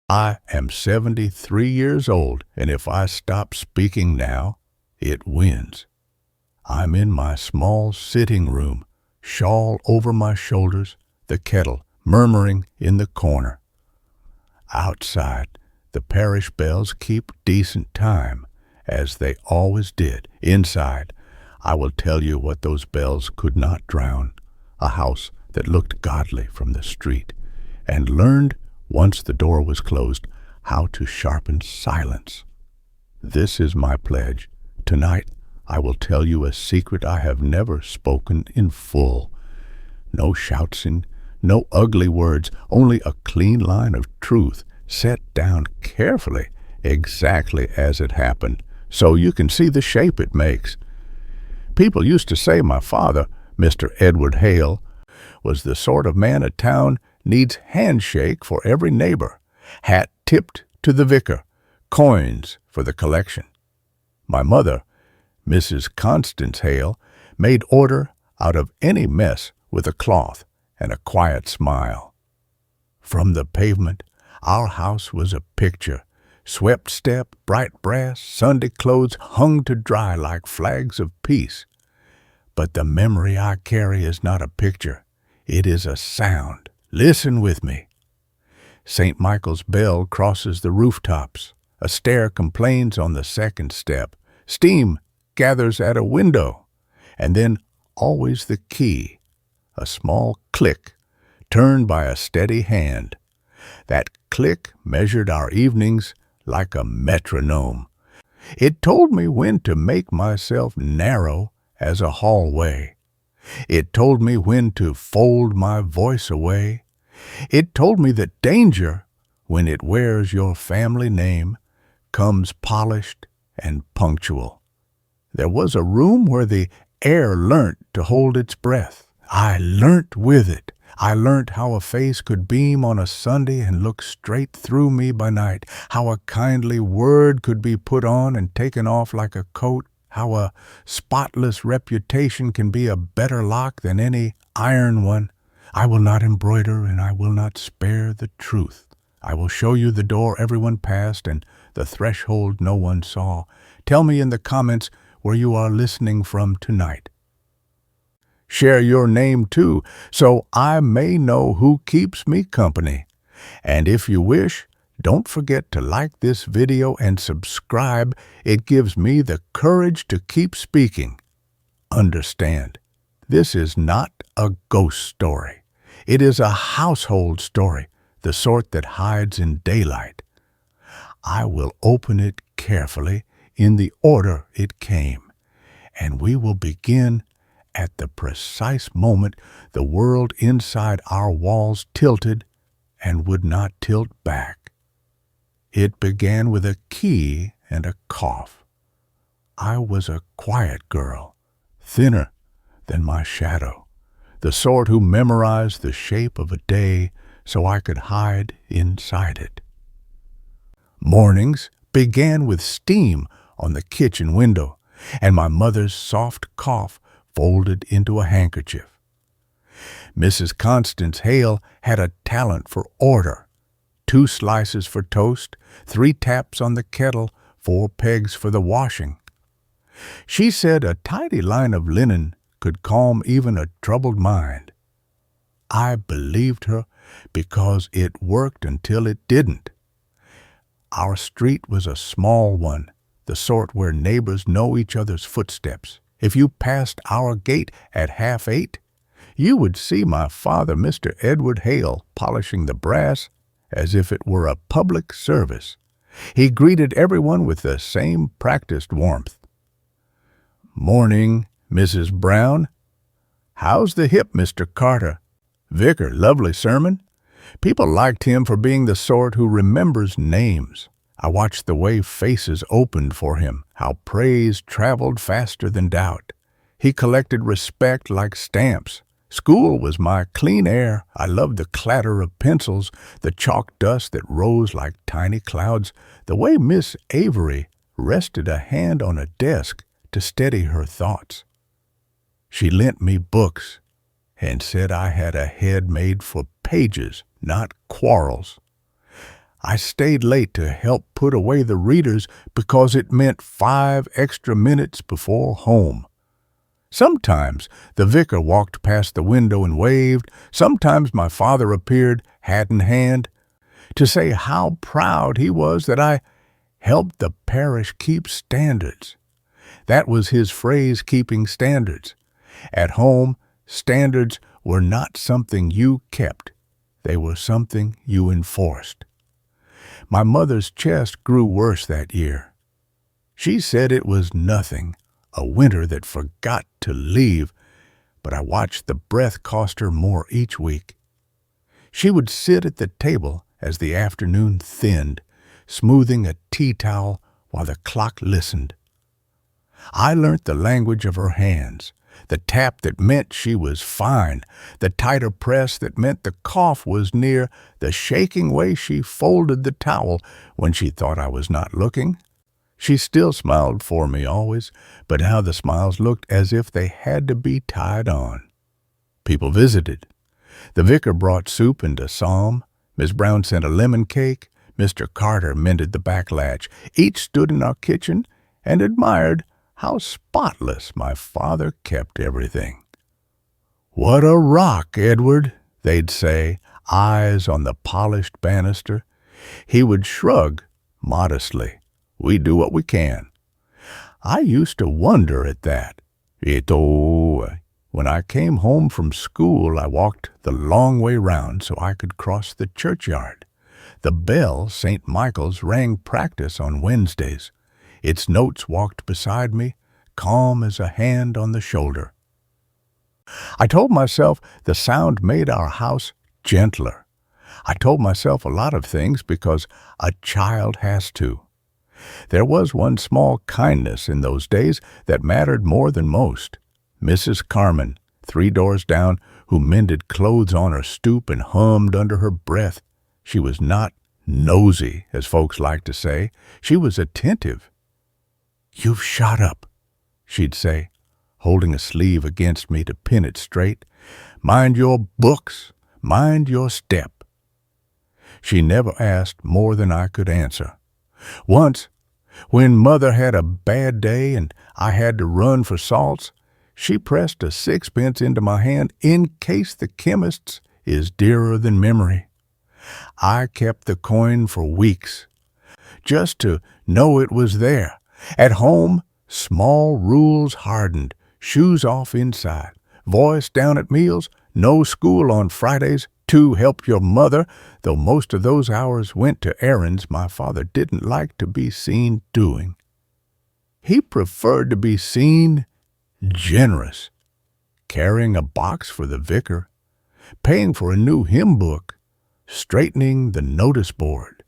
I am 73 years old, and if I stop speaking now, it wins. I'm in my small sitting room, shawl over my shoulders, the kettle murmuring in the corner. Outside, the parish bells keep decent time, as they always did. Inside, I will tell you what those bells could not drown, a house that looked godly from the street, and learned, once the door was closed, how to sharpen silence. This is my pledge. Tonight, I will tell you a secret I have never spoken in full. No shouting, no ugly words, only a clean line of truth set down carefully, exactly as it happened, so you can see the shape it makes. People used to say my father, Mr. Edward Hale, was the sort of man a town needs handshake for every neighbor, hat tipped to the vicar, coins for the collection. My mother, Mrs. Constance Hale, made order out of any mess with a cloth and a quiet smile. From the pavement, our house was a picture. Swept step, bright brass, Sunday clothes hung to dry like flags of peace. But the memory I carry is not a picture. It is a sound. Listen with me. St. Michael's bell crosses the rooftops. A stair complains on the second step. Steam gathers at a window. And then always the key. A small click, turned by a steady hand. That click measured our evenings like a metronome. It told me when to make myself narrow as a hallway. It told me when to fold my voice away. It told me that danger, when it wears your family name, comes polished and punctual. There was a room where the air learnt to hold its breath. I learnt with it. I learnt how a face could beam on a Sunday and look straight through me by night, how a kindly word could be put on and taken off like a coat, how a spotless reputation can be a better lock than any iron one. I will not embroider and I will not spare the truth. I will show you the door everyone passed and the threshold no one saw. Tell me in the comments where you are listening from tonight. Share your name too, so I may know who keeps me company. And if you wish, don't forget to like this video and subscribe. It gives me the courage to keep speaking. Understand, this is not a ghost story. It is a household story, the sort that hides in daylight. I will open it carefully in the order it came, and we will begin at the precise moment the world inside our walls tilted and would not tilt back. It began with a key and a cough. I was a quiet girl, thinner than my shadow, the sort who memorized the shape of a day so I could hide inside it. Mornings began with steam on the kitchen window and my mother's soft cough folded into a handkerchief. Mrs. Constance Hale had a talent for order. 2 slices for toast, 3 taps on the kettle, 4 pegs for the washing. She said a tidy line of linen could calm even a troubled mind. I believed her because it worked until it didn't. Our street was a small one, the sort where neighbors know each other's footsteps. If you passed our gate at 7:30, you would see my father, Mr. Edward Hale, polishing the brass as if it were a public service. He greeted everyone with the same practiced warmth. "Morning, Mrs. Brown. How's the hip, Mr. Carter? Vicar, lovely sermon." People liked him for being the sort who remembers names. I watched the way faces opened for him, how praise traveled faster than doubt. He collected respect like stamps. School was my clean air. I loved the clatter of pencils, the chalk dust that rose like tiny clouds, the way Miss Avery rested a hand on a desk to steady her thoughts. She lent me books and said I had a head made for pages, not quarrels. I stayed late to help put away the readers because it meant 5 extra minutes before home. Sometimes the vicar walked past the window and waved. Sometimes my father appeared, hat in hand, to say how proud he was that I helped the parish keep standards. That was his phrase, keeping standards. At home, standards were not something you kept. They were something you enforced. My mother's chest grew worse that year. She said it was nothing, a winter that forgot to leave, but I watched the breath cost her more each week. She would sit at the table as the afternoon thinned, smoothing a tea towel while the clock listened. I learnt the language of her hands, the tap that meant she was fine, the tighter press that meant the cough was near, the shaking way she folded the towel when she thought I was not looking. She still smiled for me always, but how the smiles looked as if they had to be tied on. People visited. The vicar brought soup and a psalm. Miss Brown sent a lemon cake. Mr. Carter mended the back latch. Each stood in our kitchen and admired how spotless my father kept everything. "What a rock, Edward," they'd say, eyes on the polished banister. He would shrug modestly. "We do what we can." I used to wonder at that. When I came home from school, I walked the long way round so I could cross the churchyard. The bell, St. Michael's, rang practice on Wednesdays. Its notes walked beside me, calm as a hand on the shoulder. I told myself the sound made our house gentler. I told myself a lot of things because a child has to. There was one small kindness in those days that mattered more than most. Mrs. Carmen, 3 doors down, who mended clothes on her stoop and hummed under her breath. She was not nosy, as folks like to say. She was attentive. "You've shot up," she'd say, holding a sleeve against me to pin it straight. "Mind your books, mind your step." She never asked more than I could answer. Once, when Mother had a bad day and I had to run for salts, she pressed a 6-pence into my hand in case the chemist's is dearer than memory. I kept the coin for weeks, just to know it was there. At home, small rules hardened, shoes off inside, voice down at meals, no school on Fridays, to help your mother, though most of those hours went to errands my father didn't like to be seen doing. He preferred to be seen generous, carrying a box for the vicar, paying for a new hymn book, straightening the notice board.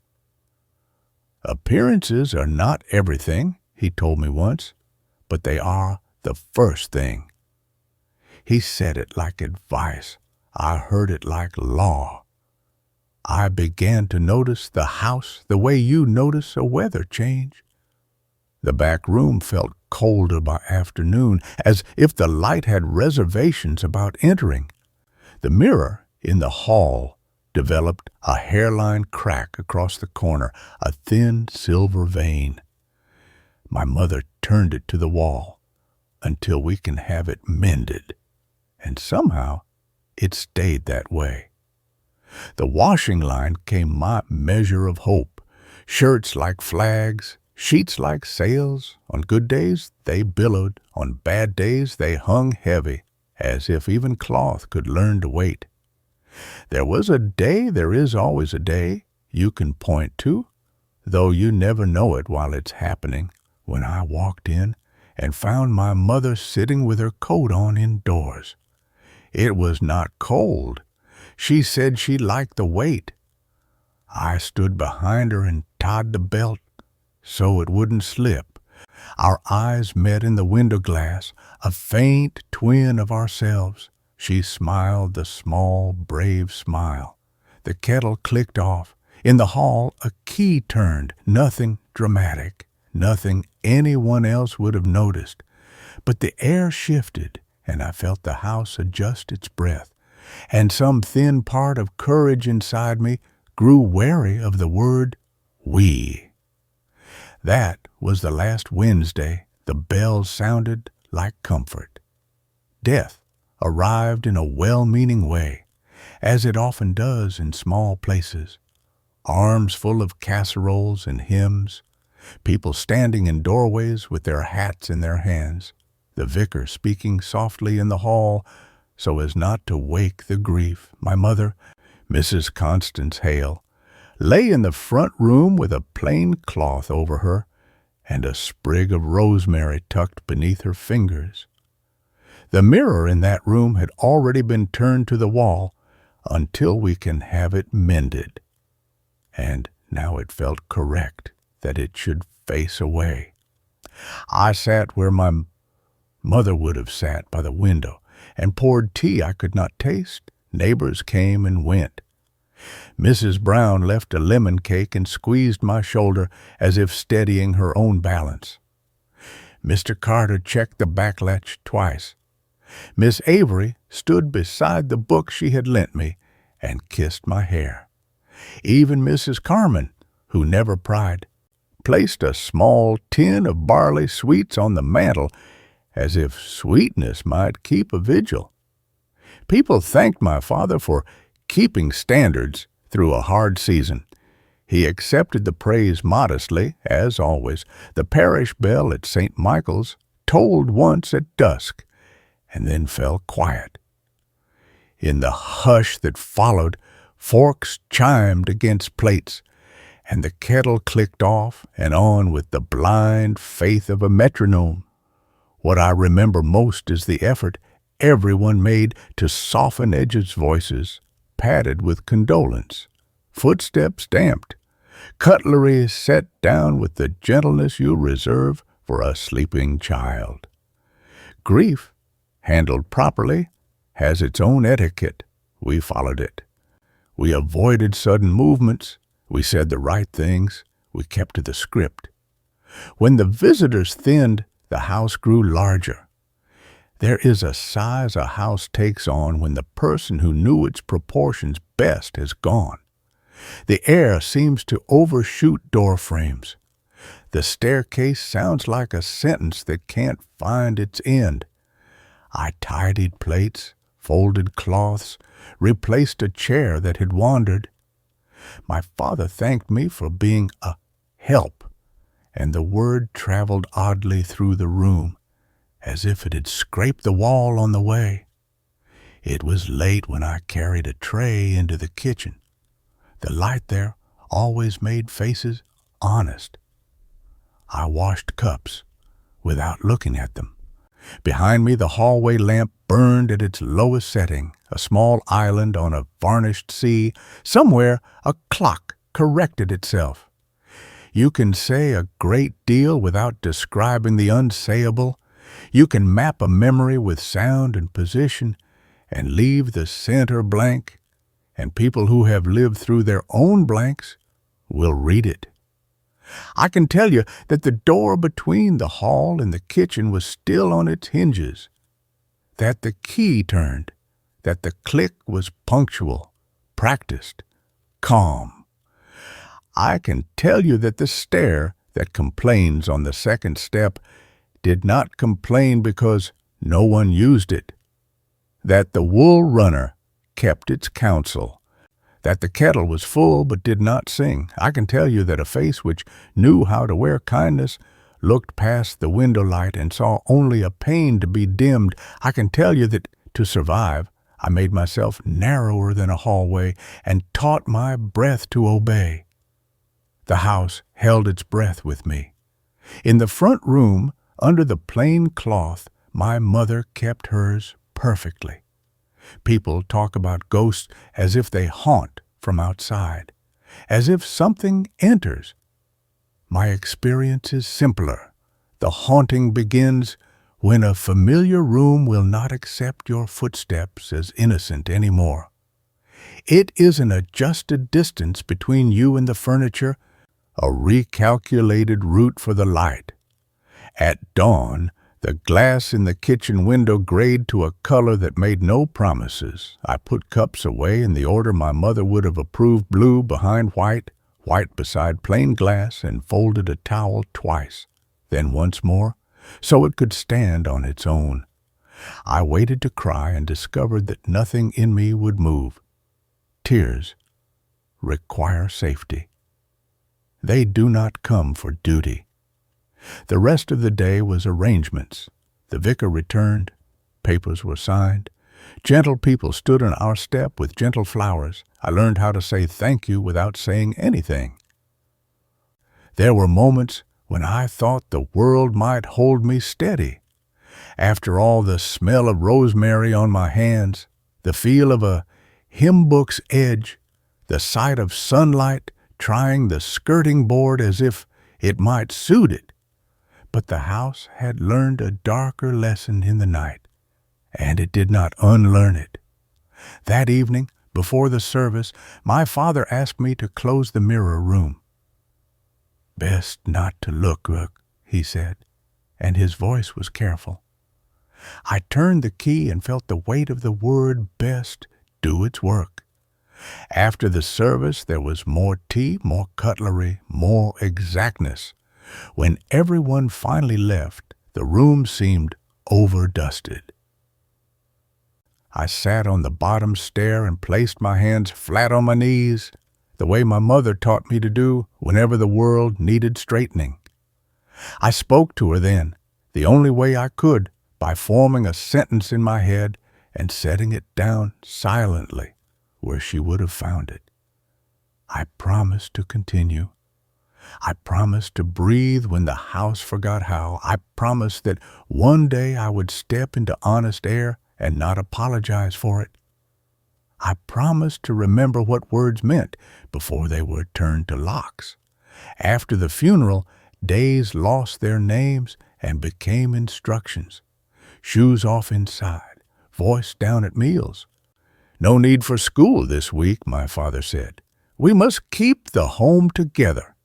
"Appearances are not everything," he told me once, "but they are the first thing." He said it like advice. I heard it like law. I began to notice the house the way you notice a weather change. The back room felt colder by afternoon, as if the light had reservations about entering. The mirror in the hall developed a hairline crack across the corner, a thin silver vein. My mother turned it to the wall until we can have it mended, and somehow it stayed that way. The washing line came my measure of hope. Shirts like flags, sheets like sails. On good days they billowed, on bad days they hung heavy, as if even cloth could learn to wait. There was a day, there is always a day, you can point to, though you never know it while it's happening, when I walked in and found my mother sitting with her coat on indoors. It was not cold. She said she liked the weight. I stood behind her and tied the belt so it wouldn't slip. Our eyes met in the window glass, a faint twin of ourselves. She smiled the small, brave smile. The kettle clicked off. In the hall, a key turned. Nothing dramatic, nothing anyone else would have noticed. But the air shifted, and I felt the house adjust its breath, and some thin part of courage inside me grew wary of the word we. That was the last Wednesday the bells sounded like comfort. Death arrived in a well-meaning way, as it often does in small places. Arms full of casseroles and hymns, people standing in doorways with their hats in their hands, the vicar speaking softly in the hall so as not to wake the grief. My mother, Mrs. Constance Hale, lay in the front room with a plain cloth over her and a sprig of rosemary tucked beneath her fingers. The mirror in that room had already been turned to the wall until we can have it mended. And now it felt correct that it should face away. I sat where my mother would have sat, by the window, and poured tea I could not taste. Neighbors came and went. Mrs. Brown left a lemon cake and squeezed my shoulder as if steadying her own balance. Mr. Carter checked the back latch twice. Miss Avery stood beside the book she had lent me and kissed my hair. Even Mrs. Carman, who never pried, placed a small tin of barley sweets on the mantel as if sweetness might keep a vigil. People thanked my father for keeping standards through a hard season. He accepted the praise modestly, as always. The parish bell at St. Michael's tolled once at dusk, and then fell quiet. In the hush that followed, forks chimed against plates, and the kettle clicked off and on with the blind faith of a metronome. What I remember most is the effort everyone made to soften Edge's voices, padded with condolence, footsteps damped, cutlery set down with the gentleness you reserve for a sleeping child. Grief, handled properly, has its own etiquette. We followed it. We avoided sudden movements. We said the right things. We kept to the script. When the visitors thinned, the house grew larger. There is a size a house takes on when the person who knew its proportions best has gone. The air seems to overshoot door frames. The staircase sounds like a sentence that can't find its end. I tidied plates, folded cloths, replaced a chair that had wandered. My father thanked me for being a help, and the word traveled oddly through the room, as if it had scraped the wall on the way. It was late when I carried a tray into the kitchen. The light there always made faces honest. I washed cups without looking at them. Behind me, the hallway lamp burned at its lowest setting, a small island on a varnished sea. Somewhere, a clock corrected itself. You can say a great deal without describing the unsayable. You can map a memory with sound and position and leave the center blank, and people who have lived through their own blanks will read it. I can tell you that the door between the hall and the kitchen was still on its hinges, that the key turned, that the click was punctual, practiced, calm. I can tell you that the stair that complains on the second step did not complain because no one used it, that the wool runner kept its counsel, that the kettle was full but did not sing. I can tell you that a face which knew how to wear kindness looked past the window light and saw only a pane to be dimmed. I can tell you that to survive, I made myself narrower than a hallway and taught my breath to obey. The house held its breath with me. In the front room, under the plain cloth, my mother kept hers perfectly. People talk about ghosts as if they haunt from outside, as if something enters. My experience is simpler. The haunting begins when a familiar room will not accept your footsteps as innocent anymore. It is an adjusted distance between you and the furniture, a recalculated route for the light. At dawn, The glass in the kitchen window grayed to a color that made no promises. I put cups away in the order my mother would have approved: blue behind white, white beside plain glass, and folded a towel twice, then once more, so it could stand on its own. I waited to cry and discovered that nothing in me would move. Tears require safety. They do not come for duty. The rest of the day was arrangements. The vicar returned. Papers were signed. Gentle people stood on our step with gentle flowers. I learned how to say thank you without saying anything. There were moments when I thought the world might hold me steady. After all, the smell of rosemary on my hands, the feel of a hymn book's edge, the sight of sunlight trying the skirting board as if it might suit it. But the house had learned a darker lesson in the night, and it did not unlearn it. That evening, before the service, my father asked me to close the mirror room. "Best not to look, Rook," he said, and his voice was careful. I turned the key and felt the weight of the word best do its work. After the service, there was more tea, more cutlery, more exactness. When everyone finally left, the room seemed overdusted. I sat on the bottom stair and placed my hands flat on my knees, the way my mother taught me to do whenever the world needed straightening. I spoke to her then, the only way I could, by forming a sentence in my head and setting it down silently where she would have found it. I promised to continue. I promised to breathe when the house forgot how. I promised that one day I would step into honest air and not apologize for it. I promised to remember what words meant before they were turned to locks. After the funeral, days lost their names and became instructions. Shoes off inside, voice down at meals. "No need for school this week," my father said. "We must keep the home together."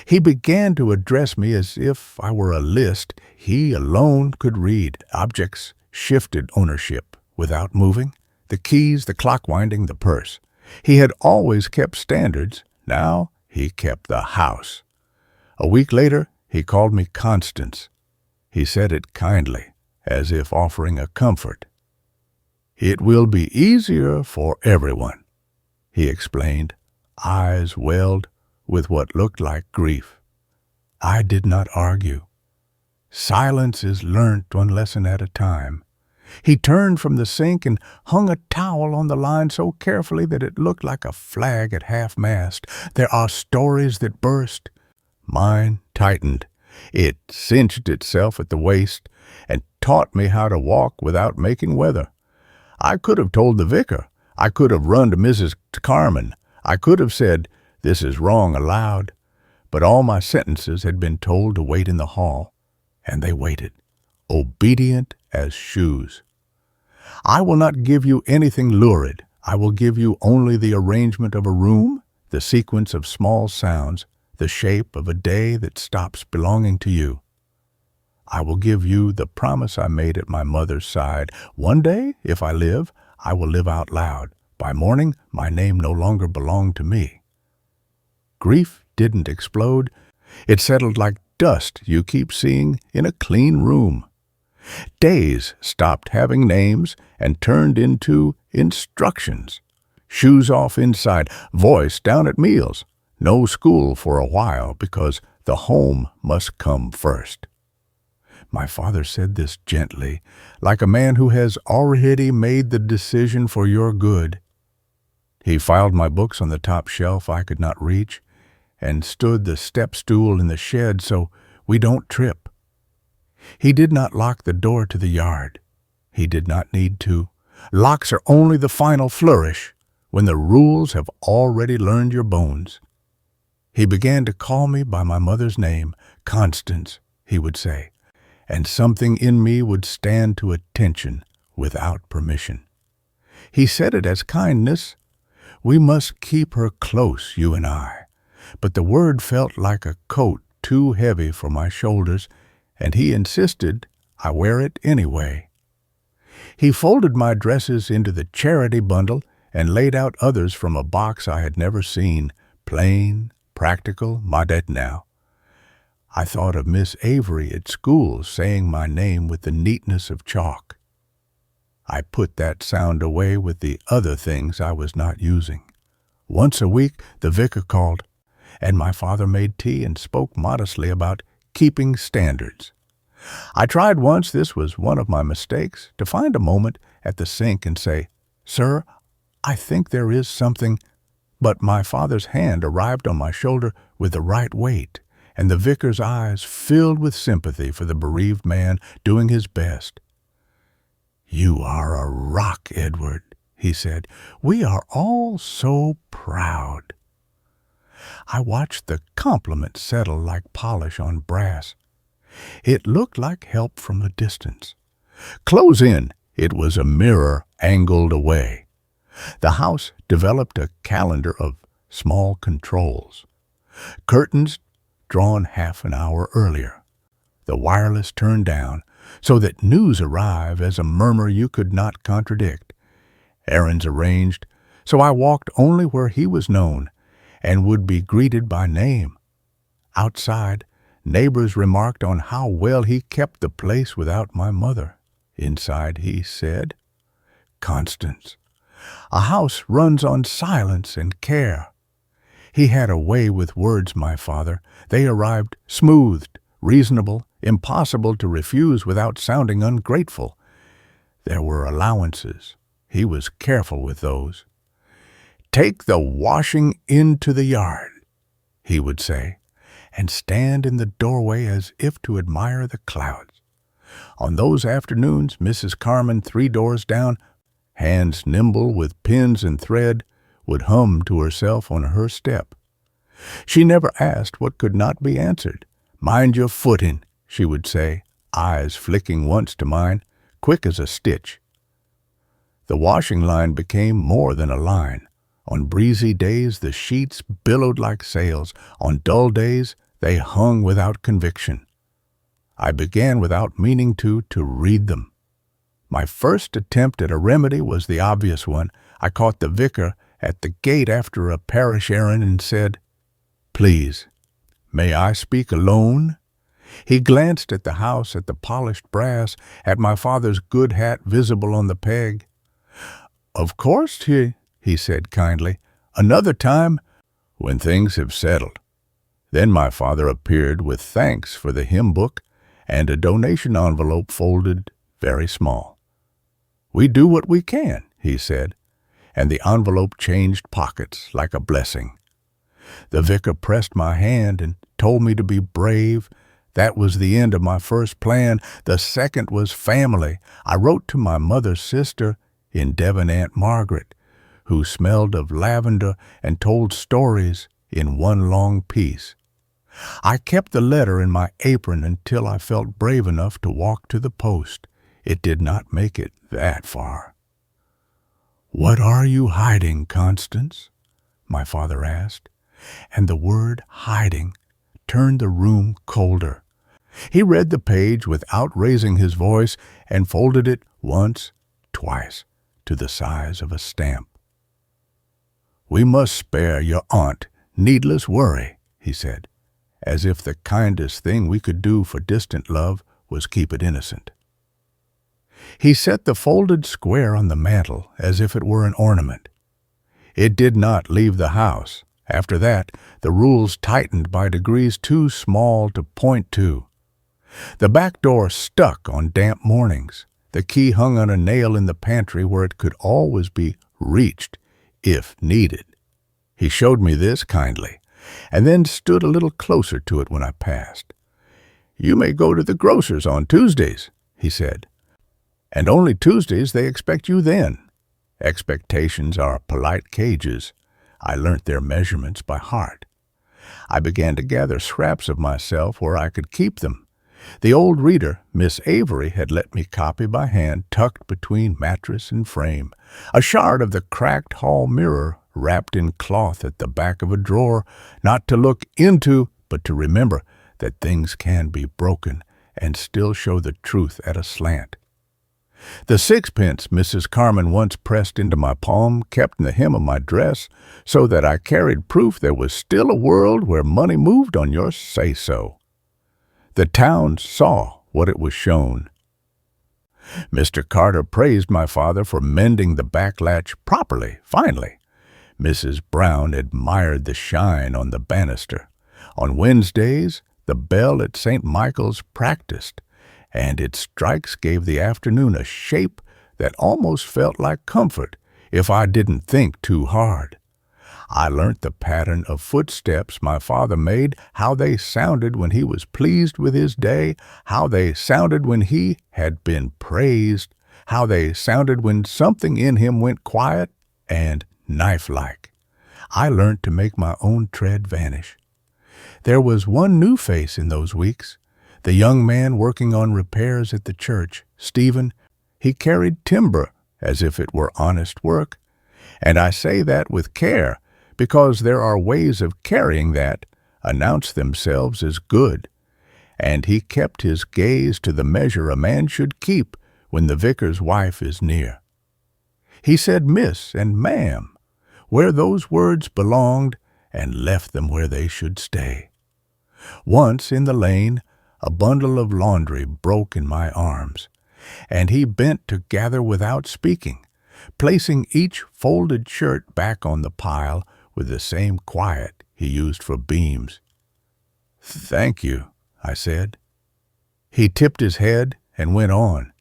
He began to address me as if I were a list he alone could read. Objects shifted ownership without moving. The keys, the clock winding, the purse. He had always kept standards. Now he kept the house. A week later, he called me Constance. He said it kindly, as if offering a comfort. "It will be easier for everyone," he explained, eyes welled with what looked like grief. I did not argue. Silence is learnt one lesson at a time. He turned from the sink and hung a towel on the line so carefully that it looked like a flag at half-mast. There are stories that burst. Mine tightened. It cinched itself at the waist and taught me how to walk without making weather. I could have told the vicar. I could have run to Mrs. Carmen. I could have said, "This is wrong," aloud. But all my sentences had been told to wait in the hall, and they waited, obedient as shoes. I will not give you anything lurid. I will give you only the arrangement of a room, the sequence of small sounds, the shape of a day that stops belonging to you. I will give you the promise I made at my mother's side. One day, if I live, I will live out loud. By morning, my name no longer belonged to me. Grief didn't explode. It settled like dust you keep seeing in a clean room. Days stopped having names and turned into instructions. Shoes off inside, voice down at meals. No school for a while because the home must come first. My father said this gently, like a man who has already made the decision for your good. He filed my books on the top shelf I could not reach and stood the step stool in the shed so we don't trip. He did not lock the door to the yard. He did not need to. Locks are only the final flourish when the rules have already learned your bones. He began to call me by my mother's name. "Constance," he would say, and something in me would stand to attention without permission. He said it as kindness. We must keep her close, you and I. But the word felt like a coat too heavy for my shoulders, and he insisted I wear it anyway." He folded my dresses into the charity bundle and laid out others from a box I had never seen, plain, practical, modest now. I thought of Miss Avery at school saying my name with the neatness of chalk. I put that sound away with the other things I was not using. Once a week the vicar called, and my father made tea and spoke modestly about keeping standards. I tried once, this was one of my mistakes, to find a moment at the sink and say, "Sir, I think there is something," but my father's hand arrived on my shoulder with the right weight, and the vicar's eyes filled with sympathy for the bereaved man doing his best. "You are a rock, Edward," he said. "We are all so proud." I watched the compliment settle like polish on brass. It looked like help from a distance. Close in, it was a mirror angled away. The house developed a calendar of small controls. Curtains drawn half an hour earlier. The wireless turned down so that news arrived as a murmur you could not contradict. Errands arranged, so I walked only where he was known and would be greeted by name. Outside, neighbors remarked on how well he kept the place without my mother. Inside, he said, "Constance, a house runs on silence and care." He had a way with words, my father. They arrived smoothed, reasonable, impossible to refuse without sounding ungrateful. There were allowances. He was careful with those. "Take the washing into the yard," he would say, and stand in the doorway as if to admire the clouds. On those afternoons, Mrs. Carmen, 3 doors down, hands nimble with pins and thread, would hum to herself on her step. She never asked what could not be answered. "Mind your footing," she would say, eyes flicking once to mine, quick as a stitch. The washing line became more than a line. On breezy days, the sheets billowed like sails. On dull days, they hung without conviction. I began without meaning to read them. My first attempt at a remedy was the obvious one. I caught the vicar at the gate after a parish errand and said, "Please, may I speak alone?" He glanced at the house, at the polished brass, at my father's good hat visible on the peg. "Of course," he said kindly, "another time, when things have settled." Then my father appeared with thanks for the hymn book and a donation envelope folded very small. "We do what we can," he said, and the envelope changed pockets like a blessing. The vicar pressed my hand and told me to be brave. That was the end of my first plan. The second was family. I wrote to my mother's sister in Devon, Aunt Margaret, who smelled of lavender and told stories in one long piece. I kept the letter in my apron until I felt brave enough to walk to the post. It did not make it that far. "What are you hiding, Constance?" my father asked, and the word hiding turned the room colder. He read the page without raising his voice and folded it once, twice, to the size of a stamp. "We must spare your aunt needless worry," he said, as if the kindest thing we could do for distant love was keep it innocent. He set the folded square on the mantel as if it were an ornament. It did not leave the house. After that, the rules tightened by degrees too small to point to. The back door stuck on damp mornings. The key hung on a nail in the pantry where it could always be reached if needed. He showed me this kindly, and then stood a little closer to it when I passed. "You may go to the grocer's on Tuesdays," he said. "And only Tuesdays they expect you then." Expectations are polite cages. I learnt their measurements by heart. I began to gather scraps of myself where I could keep them. The old reader, Miss Avery, had let me copy by hand, tucked between mattress and frame. A shard of the cracked hall mirror wrapped in cloth at the back of a drawer, not to look into, but to remember that things can be broken and still show the truth at a slant. The sixpence Mrs. Carmen once pressed into my palm kept in the hem of my dress so that I carried proof there was still a world where money moved on your say-so. The town saw what it was shown. Mr. Carter praised my father for mending the back latch properly, finally. Mrs. Brown admired the shine on the banister. On Wednesdays, the bell at St. Michael's practiced, and its strikes gave the afternoon a shape that almost felt like comfort if I didn't think too hard. I learnt the pattern of footsteps my father made, how they sounded when he was pleased with his day, how they sounded when he had been praised, how they sounded when something in him went quiet and knife-like. I learnt to make my own tread vanish. There was one new face in those weeks. The young man working on repairs at the church, Stephen. He carried timber as if it were honest work. And I say that with care, because there are ways of carrying that announce themselves as good. And he kept his gaze to the measure a man should keep when the vicar's wife is near. He said miss and ma'am, where those words belonged, and left them where they should stay. Once in the lane, a bundle of laundry broke in my arms, and he bent to gather without speaking, placing each folded shirt back on the pile with the same quiet he used for beams. "Thank you," I said. He tipped his head and went on.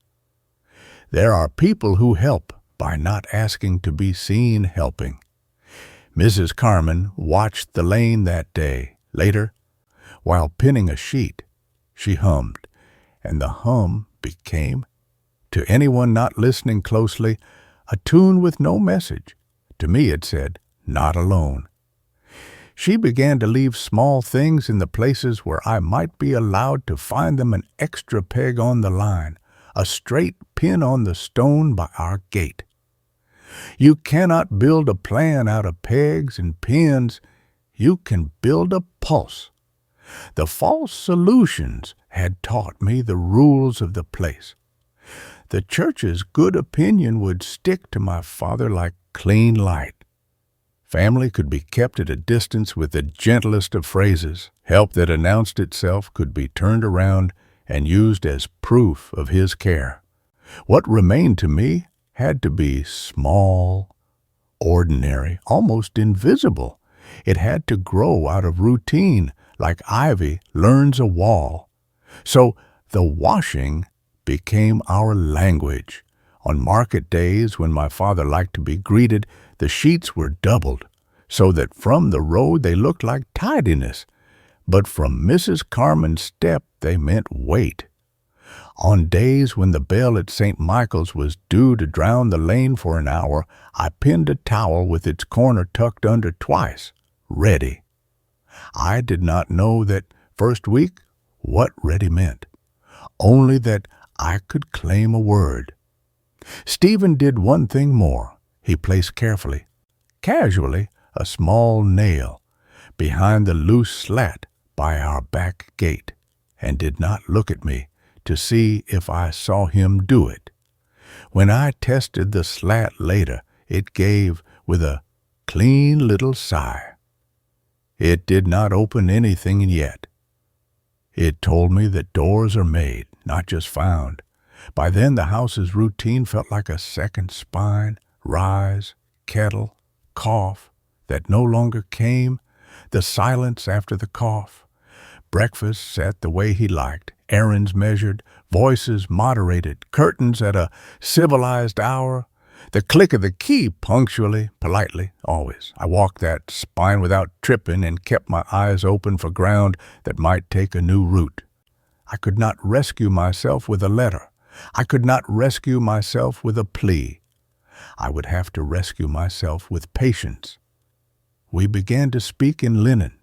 There are people who help by not asking to be seen helping. Mrs. Carmen watched the lane that day. Later, while pinning a sheet, she hummed, and the hum became, to anyone not listening closely, a tune with no message. To me it said, "Not alone." She began to leave small things in the places where I might be allowed to find them, an extra peg on the line, a straight pin on the stone by our gate. You cannot build a plan out of pegs and pins. You can build a pulse. The false solutions had taught me the rules of the place. The church's good opinion would stick to my father like clean light. Family could be kept at a distance with the gentlest of phrases. Help that announced itself could be turned around and used as proof of his care. What remained to me had to be small, ordinary, almost invisible. It had to grow out of routine, like ivy learns a wall. So the washing became our language. On market days, when my father liked to be greeted, the sheets were doubled, so that from the road they looked like tidiness, but from Mrs. Carmen's step they meant weight. On days when the bell at St. Michael's was due to drown the lane for an hour, I pinned a towel with its corner tucked under twice, ready. I did not know that first week what ready meant, only that I could claim a word. Stephen did one thing more. He placed carefully, casually, a small nail behind the loose slat by our back gate, and did not look at me to see if I saw him do it. When I tested the slat later, it gave with a clean little sigh. It did not open anything yet. It told me that doors are made, not just found. By then the house's routine felt like a second spine, rise, kettle, cough, that no longer came, the silence after the cough. Breakfast set the way he liked, errands measured, voices moderated, curtains at a civilized hour, the click of the key punctually, politely, always. I walked that spine without tripping and kept my eyes open for ground that might take a new route. I could not rescue myself with a letter. I could not rescue myself with a plea. I would have to rescue myself with patience. We began to speak in linen.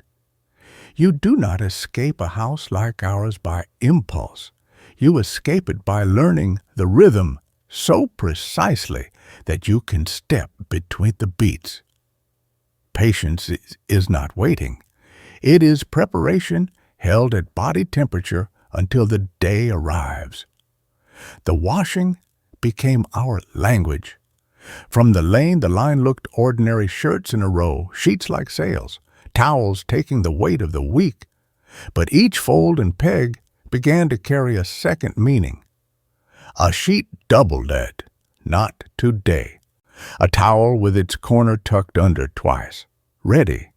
You do not escape a house like ours by impulse. You escape it by learning the rhythm so precisely that you can step between the beats. Patience is not waiting. It is preparation held at body temperature until the day arrives. The washing became our language. From the lane, the line looked ordinary: shirts in a row, sheets like sails, towels taking the weight of the week. But each fold and peg began to carry a second meaning. A sheet doubled that, not today. A towel with its corner tucked under twice. Ready.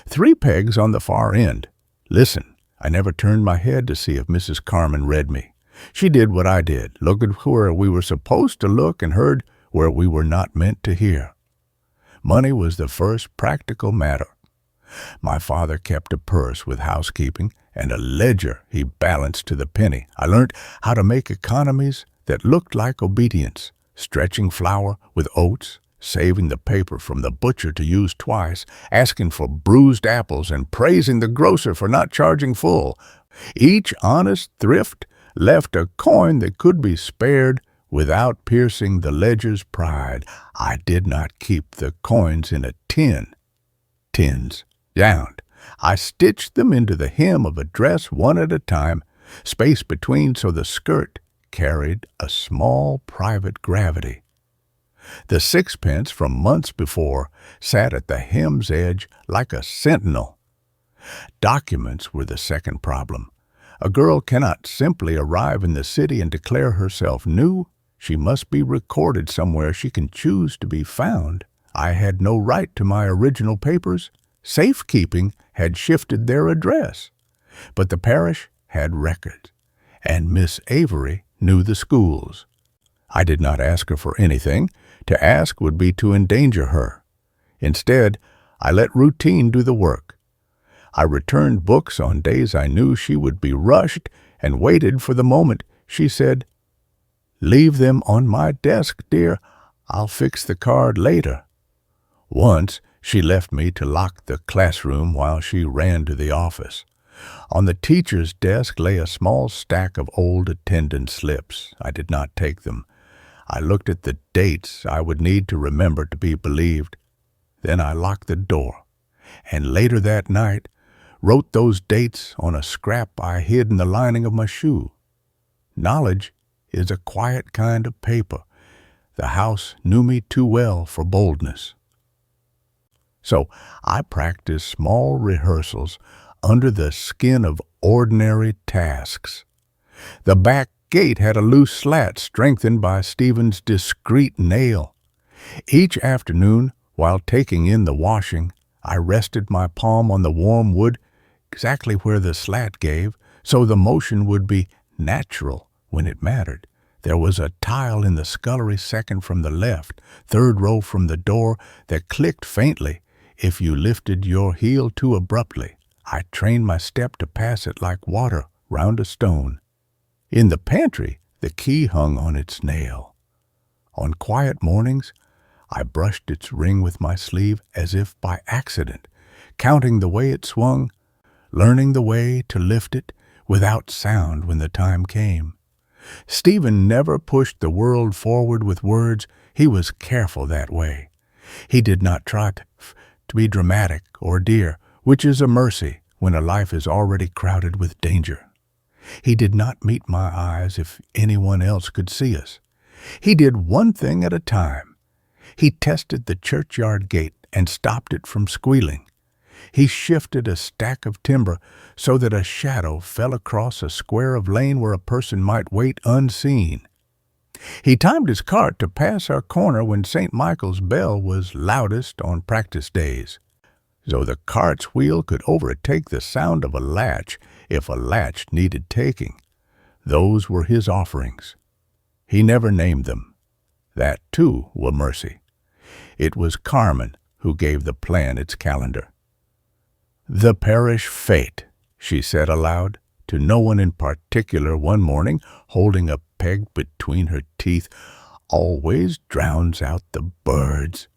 3 pegs on the far end. Listen, I never turned my head to see if Mrs. Carmen read me. She did what I did, looked where we were supposed to look and heard where we were not meant to hear. Money was the first practical matter. My father kept a purse with housekeeping and a ledger he balanced to the penny. I learned how to make economies that looked like obedience, stretching flour with oats, saving the paper from the butcher to use twice, asking for bruised apples and praising the grocer for not charging full. Each honest thrift left a coin that could be spared without piercing the ledger's pride. I did not keep the coins in a tin. Tins down. I stitched them into the hem of a dress one at a time, space between so the skirt carried a small private gravity. The 6pence from months before sat at the hem's edge like a sentinel. Documents were the second problem. A girl cannot simply arrive in the city and declare herself new. She must be recorded somewhere she can choose to be found. I had no right to my original papers. Safekeeping had shifted their address. But the parish had records, and Miss Avery knew the schools. I did not ask her for anything. To ask would be to endanger her. Instead, I let routine do the work. I returned books on days I knew she would be rushed and waited for the moment she said, "Leave them on my desk, dear. I'll fix the card later." Once, she left me to lock the classroom while she ran to the office. On the teacher's desk lay a small stack of old attendance slips. I did not take them. I looked at the dates I would need to remember to be believed. Then I locked the door, and later that night wrote those dates on a scrap I hid in the lining of my shoe. Knowledge is a quiet kind of paper. The house knew me too well for boldness. So I practiced small rehearsals under the skin of ordinary tasks. The back gate had a loose slat strengthened by Stephen's discreet nail. Each afternoon, while taking in the washing, I rested my palm on the warm wood exactly where the slat gave, so the motion would be natural when it mattered. There was a tile in the scullery second from the left, 3rd row from the door, that clicked faintly if you lifted your heel too abruptly. I trained my step to pass it like water round a stone. In the pantry, the key hung on its nail. On quiet mornings, I brushed its ring with my sleeve as if by accident, counting the way it swung, learning the way to lift it without sound when the time came. Stephen never pushed the world forward with words. He was careful that way. He did not try to be dramatic or dear, which is a mercy when a life is already crowded with danger. He did not meet my eyes if anyone else could see us. He did one thing at a time. He tested the churchyard gate and stopped it from squealing. He shifted a stack of timber so that a shadow fell across a square of lane where a person might wait unseen. He timed his cart to pass our corner when St. Michael's bell was loudest on practice days, so the cart's wheel could overtake the sound of a latch if a latch needed taking. Those were his offerings. He never named them. That, too, were mercy. It was Carmen who gave the plan its calendar. "The parish fete," she said aloud, to no one in particular one morning, holding a peg between her teeth, "always drowns out the birds."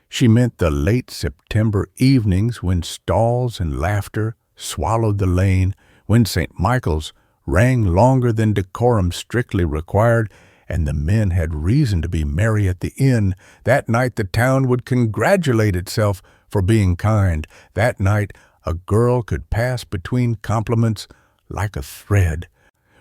She meant the late September evenings when stalls and laughter swallowed the lane, when St. Michael's rang longer than decorum strictly required, and the men had reason to be merry at the inn. That night the town would congratulate itself for being kind. That night a girl could pass between compliments like a thread.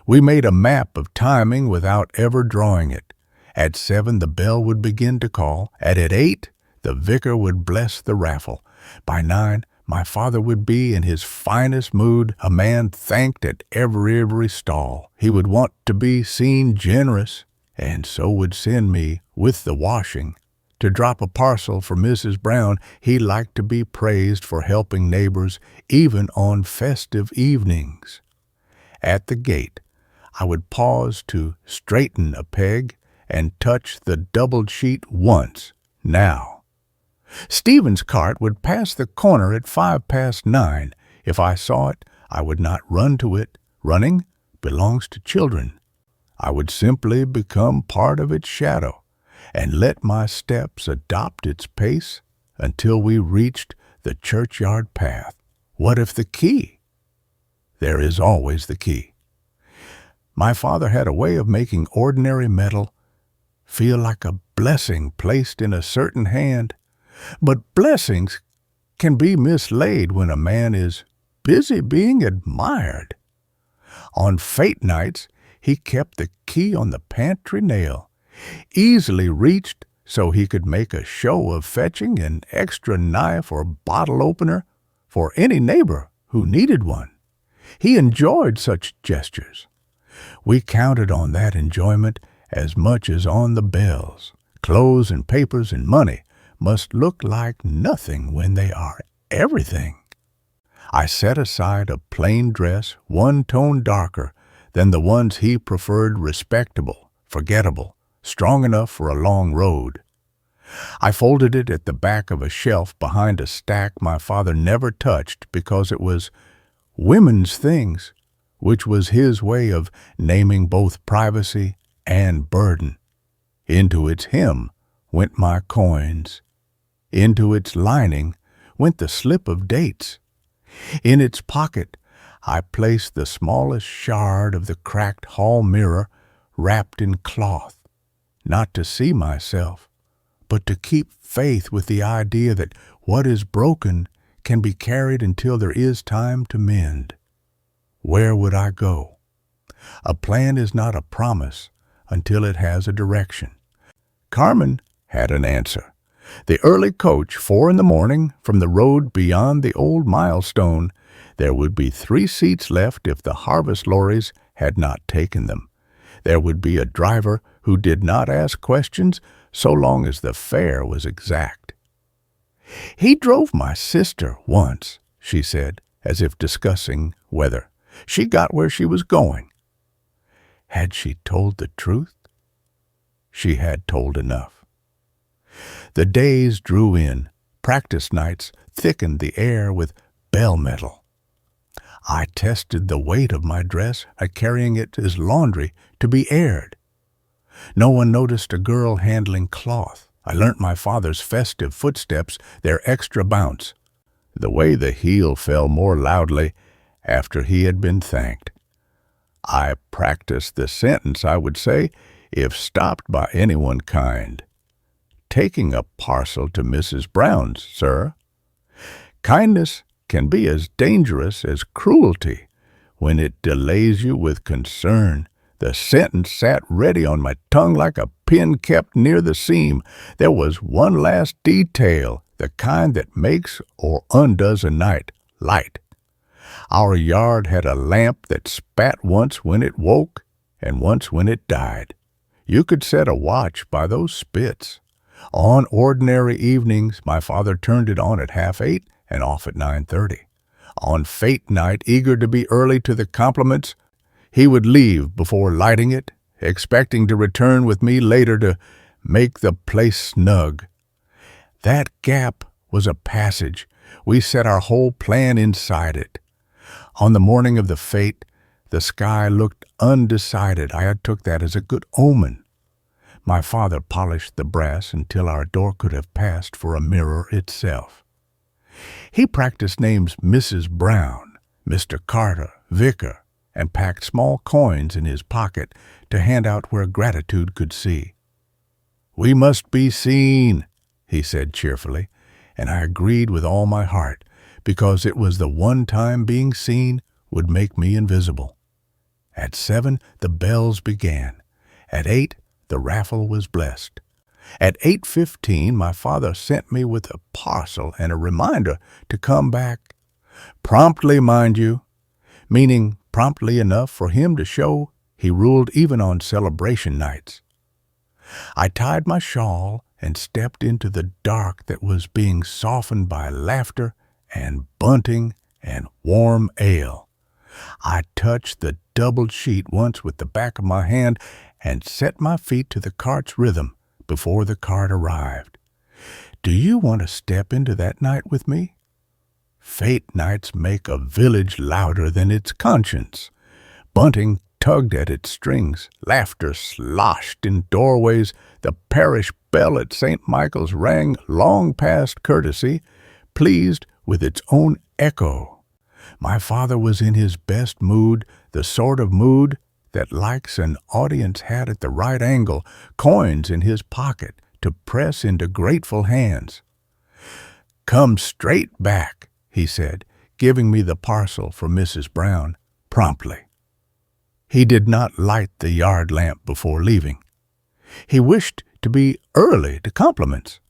We made a map of timing without ever drawing it. At 7, the bell would begin to call. At 8, the vicar would bless the raffle. By 9, my father would be in his finest mood, a man thanked at every stall. He would want to be seen generous, and so would send me, with the washing, to drop a parcel for Mrs. Brown. He liked to be praised for helping neighbors, even on festive evenings. At the gate, I would pause to straighten a peg and touch the doubled sheet once. Now, Stephen's cart would pass the corner at 9:05. If I saw it, I would not run to it. Running belongs to children. I would simply become part of its shadow and let my steps adopt its pace until we reached the churchyard path. What if the key? There is always the key. My father had a way of making ordinary metal feel like a blessing placed in a certain hand. But blessings can be mislaid when a man is busy being admired. On fete nights, he kept the key on the pantry nail, easily reached so he could make a show of fetching an extra knife or bottle opener for any neighbor who needed one. He enjoyed such gestures. We counted on that enjoyment as much as on the bells. Clothes and papers and money must look like nothing when they are everything. I set aside a plain dress 1 tone darker than the ones he preferred, respectable, forgettable, strong enough for a long road. I folded it at the back of a shelf behind a stack my father never touched because it was women's things, which was his way of naming both privacy and burden. Into its hem went my coins. Into its lining went the slip of dates. In its pocket I placed the smallest shard of the cracked hall mirror wrapped in cloth, not to see myself, but to keep faith with the idea that what is broken can be carried until there is time to mend. Where would I go? A plan is not a promise until it has a direction. Carmen had an answer. The early coach, 4 a.m, from the road beyond the old milestone. There would be 3 seats left if the harvest lorries had not taken them. There would be a driver who did not ask questions so long as the fare was exact. He drove my sister once, she said, as if discussing whether she got where she was going. Had she told the truth? She had told enough. The days drew in. Practice nights thickened the air with bell metal. I tested the weight of my dress at carrying it as laundry to be aired. No one noticed a girl handling cloth. I learnt my father's festive footsteps, their extra bounce, the way the heel fell more loudly after he had been thanked. I practiced the sentence I would say if stopped by anyone kind. Taking a parcel to Mrs. Brown's, sir. Kindness can be as dangerous as cruelty when it delays you with concern. The sentence sat ready on my tongue like a pin kept near the seam. There was one last detail, the kind that makes or undoes a night light. Our yard had a lamp that spat once when it woke and once when it died. You could set a watch by those spits. On ordinary evenings, my father turned it on at 7:30 and off at 9:30. On fete night, eager to be early to the compliments, he would leave before lighting it, expecting to return with me later to make the place snug. That gap was a passage. We set our whole plan inside it. On the morning of the fete, the sky looked undecided. I had took that as a good omen. My father polished the brass until our door could have passed for a mirror itself. He practiced names Mrs. Brown, Mr. Carter, Vicar, and packed small coins in his pocket to hand out where gratitude could see. "We must be seen," he said cheerfully, and I agreed with all my heart, because it was the one time being seen would make me invisible. At 7, the bells began. At 8, the raffle was blessed. At 8:15, my father sent me with a parcel and a reminder to come back. Promptly, mind you, meaning promptly enough for him to show he ruled even on celebration nights. I tied my shawl and stepped into the dark that was being softened by laughter and bunting and warm ale. I touched the doubled sheet once with the back of my hand and set my feet to the cart's rhythm before the cart arrived. Do you want to step into that night with me? Fate nights make a village louder than its conscience. Bunting tugged at its strings, laughter sloshed in doorways, the parish bell at St. Michael's rang long past courtesy, pleased with its own echo. My father was in his best mood, the sort of mood that likes an audience hat at the right angle, coins in his pocket to press into grateful hands. "Come straight back," he said, giving me the parcel from Mrs. Brown promptly. He did not light the yard lamp before leaving. He wished to be early to compliments.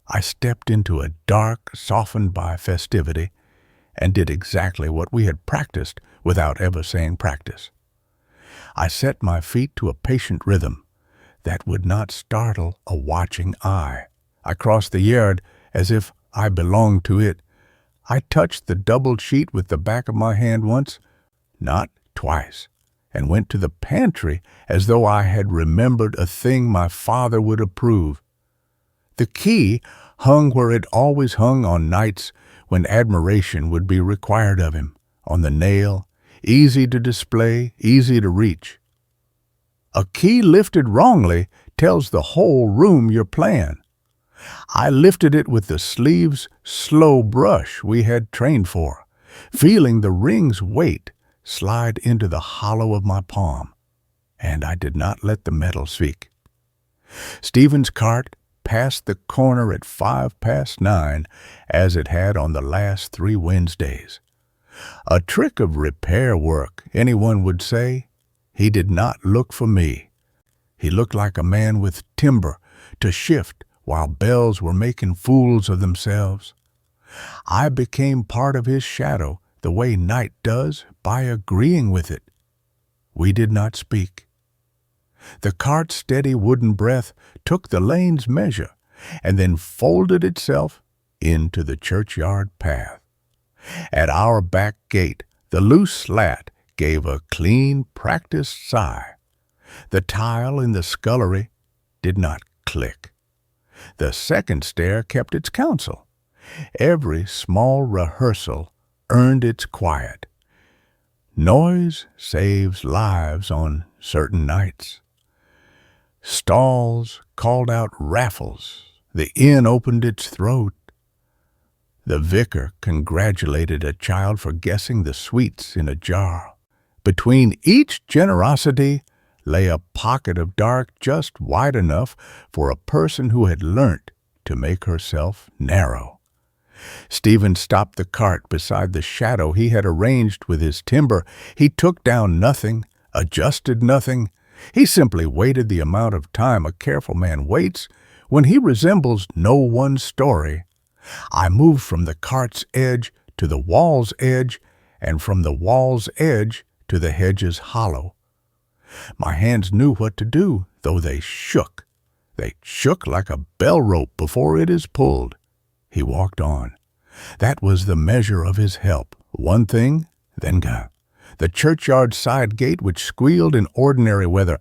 I stepped into a dark, softened by festivity, and did exactly what we had practiced without ever saying practice. I set my feet to a patient rhythm that would not startle a watching eye. I crossed the yard as if I belonged to it. I touched the doubled sheet with the back of my hand once, not twice, and went to the pantry as though I had remembered a thing my father would approve. The key hung where it always hung on nights when admiration would be required of him, on the nail, easy to display, easy to reach. A key lifted wrongly tells the whole room your plan. I lifted it with the sleeve's slow brush we had trained for, feeling the ring's weight slide into the hollow of my palm, and I did not let the metal speak. Stephen's cart passed the corner at 9:05, as it had on the last 3 Wednesdays. A trick of repair work, anyone would say. He did not look for me. He looked like a man with timber to shift while bells were making fools of themselves. I became part of his shadow the way night does by agreeing with it. We did not speak. The cart's steady wooden breath took the lane's measure and then folded itself into the churchyard path. At our back gate, the loose slat gave a clean, practiced sigh. The tile in the scullery did not click. The second stair kept its counsel. Every small rehearsal earned its quiet. Noise saves lives on certain nights. Stalls called out raffles. The inn opened its throat. The vicar congratulated a child for guessing the sweets in a jar. Between each generosity lay a pocket of dark just wide enough for a person who had learnt to make herself narrow. Stephen stopped the cart beside the shadow he had arranged with his timber. He took down nothing, adjusted nothing. He simply waited the amount of time a careful man waits when he resembles no one story. I moved from the cart's edge to the wall's edge, and from the wall's edge to the hedge's hollow. My hands knew what to do, though they shook. They shook like a bell rope before it is pulled. He walked on. That was the measure of his help. One thing, then gone. The churchyard side gate, which squealed in ordinary weather,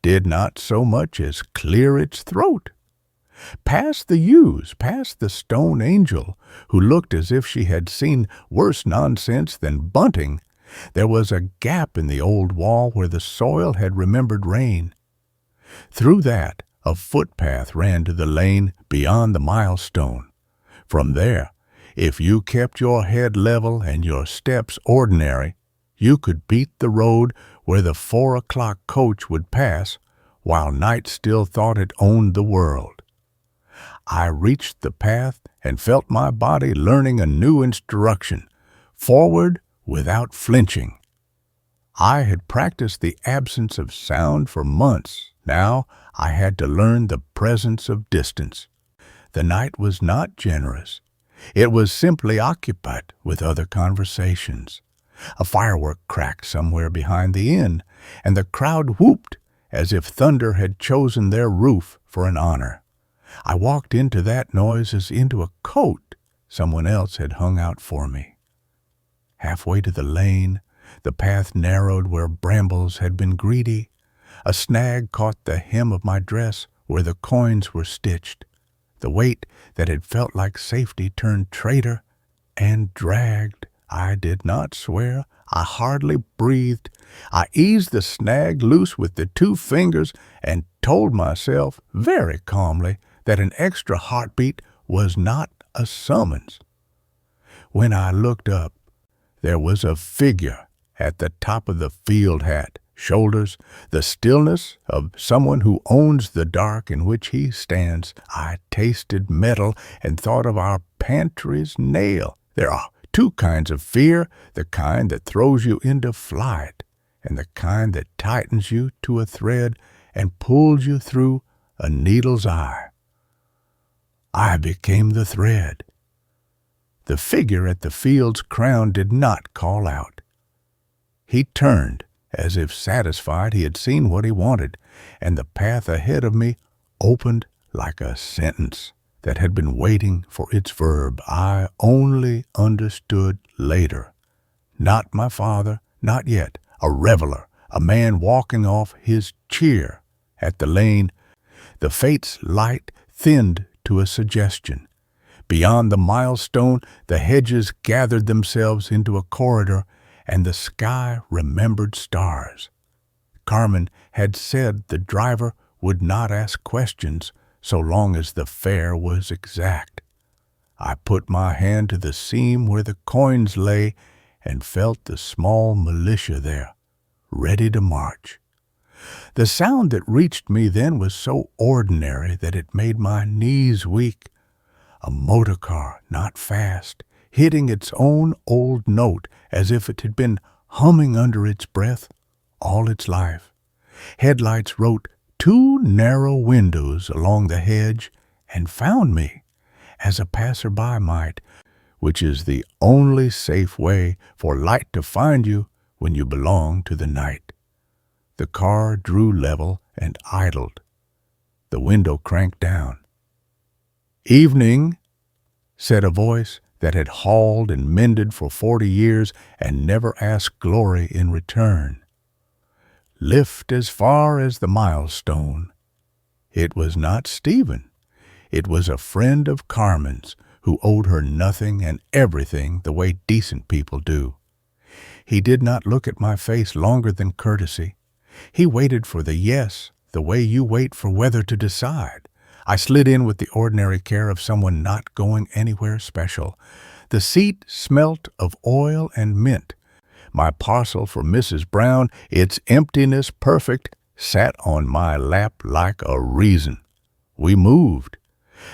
did not so much as clear its throat. Past the ewes, past the stone angel, who looked as if she had seen worse nonsense than bunting, there was a gap in the old wall where the soil had remembered rain. Through that, a footpath ran to the lane beyond the milestone. From there, if you kept your head level and your steps ordinary, you could beat the road where the 4 o'clock coach would pass, while night still thought it owned the world. I reached the path and felt my body learning a new instruction. Forward without flinching. I had practiced the absence of sound for months. Now I had to learn the presence of distance. The night was not generous. It was simply occupied with other conversations. A firework cracked somewhere behind the inn, and the crowd whooped as if thunder had chosen their roof for an honor. I walked into that noise as into a coat someone else had hung out for me. Halfway to the lane, the path narrowed where brambles had been greedy. A snag caught the hem of my dress where the coins were stitched. The weight that had felt like safety turned traitor and dragged. I did not swear. I hardly breathed. I eased the snag loose with the 2 fingers and told myself very calmly that an extra heartbeat was not a summons. When I looked up, there was a figure at the top of the field hat, shoulders, the stillness of someone who owns the dark in which he stands. I tasted metal and thought of our pantry's nail. There are 2 kinds of fear, the kind that throws you into flight, and the kind that tightens you to a thread and pulls you through a needle's eye. I became the thread. The figure at the field's crown did not call out. He turned, as if satisfied he had seen what he wanted, and the path ahead of me opened like a sentence that had been waiting for its verb. I only understood later. Not my father, not yet. A reveler, a man walking off his cheer at the lane. The fate's light thinned to a suggestion. Beyond the milestone, the hedges gathered themselves into a corridor, and the sky remembered stars. Carmen had said the driver would not ask questions so long as the fare was exact. I put my hand to the seam where the coins lay and felt the small militia there, ready to march. The sound that reached me then was so ordinary that it made my knees weak. A motor car, not fast, hitting its own old note as if it had been humming under its breath all its life. Headlights wrote 2 narrow windows along the hedge and found me, as a passerby might, which is the only safe way for light to find you when you belong to the night. The car drew level and idled. The window cranked down. "Evening," said a voice that had hauled and mended for 40 years and never asked glory in return. "Lift as far as the milestone." It was not Stephen. It was a friend of Carmen's who owed her nothing and everything the way decent people do. He did not look at my face longer than courtesy. He waited for the yes, the way you wait for weather to decide. I slid in with the ordinary care of someone not going anywhere special. The seat smelt of oil and mint. My parcel for Mrs. Brown, its emptiness perfect, sat on my lap like a reason. We moved.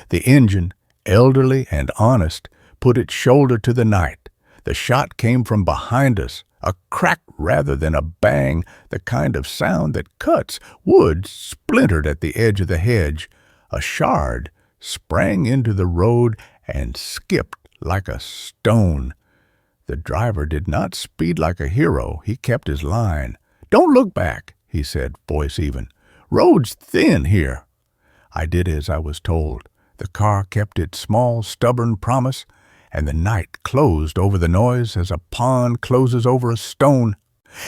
The engine, elderly and honest, put its shoulder to the night. The shot came from behind us, a crack rather than a bang, the kind of sound that cuts. Wood splintered at the edge of the hedge. A shard sprang into the road and skipped like a stone. The driver did not speed like a hero. He kept his line. "Don't look back," he said, voice even. "Road's thin here." I did as I was told. The car kept its small, stubborn promise, and the night closed over the noise as a pond closes over a stone.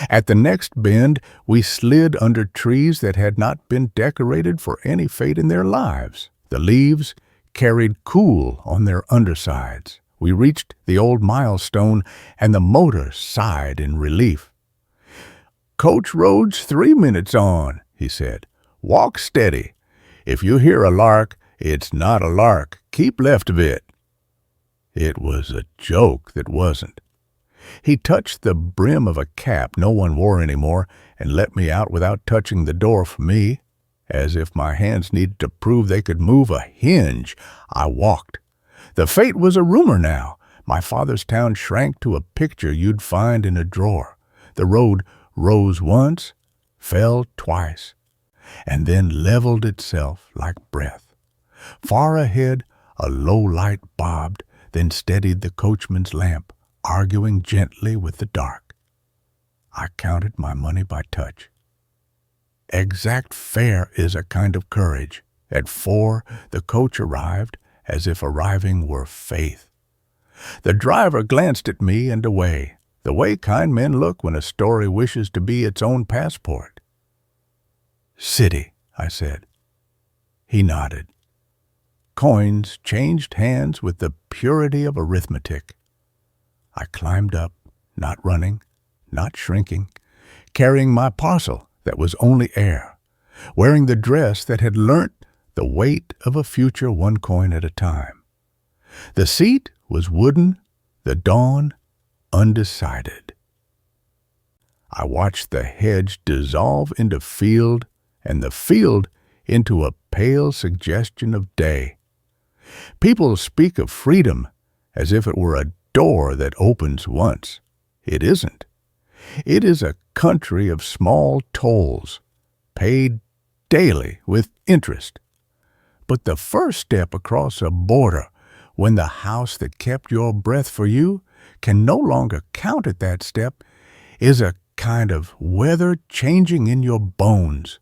At the next bend, we slid under trees that had not been decorated for any fate in their lives. The leaves carried cool on their undersides. We reached the old milestone, and the motor sighed in relief. "Coach road's 3 minutes on," he said. "Walk steady. If you hear a lark, it's not a lark. Keep left of it." It was a joke that wasn't. He touched the brim of a cap no one wore anymore and let me out without touching the door for me. As if my hands needed to prove they could move a hinge, I walked. The fate was a rumor now. My father's town shrank to a picture you'd find in a drawer. The road rose once, fell twice, and then leveled itself like breath. Far ahead, a low light bobbed, then steadied the coachman's lamp, arguing gently with the dark. I counted my money by touch. Exact fare is a kind of courage. At 4, the coach arrived, as if arriving were faith. The driver glanced at me and away, the way kind men look when a story wishes to be its own passport. "City," I said. He nodded. Coins changed hands with the purity of arithmetic. I climbed up, not running, not shrinking, carrying my parcel that was only air, wearing the dress that had learnt the weight of a future 1 coin at a time. The seat was wooden, the dawn undecided. I watched the hedge dissolve into field, and the field into a pale suggestion of day. People speak of freedom as if it were a door that opens once. It isn't. It is a country of small tolls, paid daily with interest. But the first step across a border, when the house that kept your breath for you can no longer count at that step, is a kind of weather changing in your bones.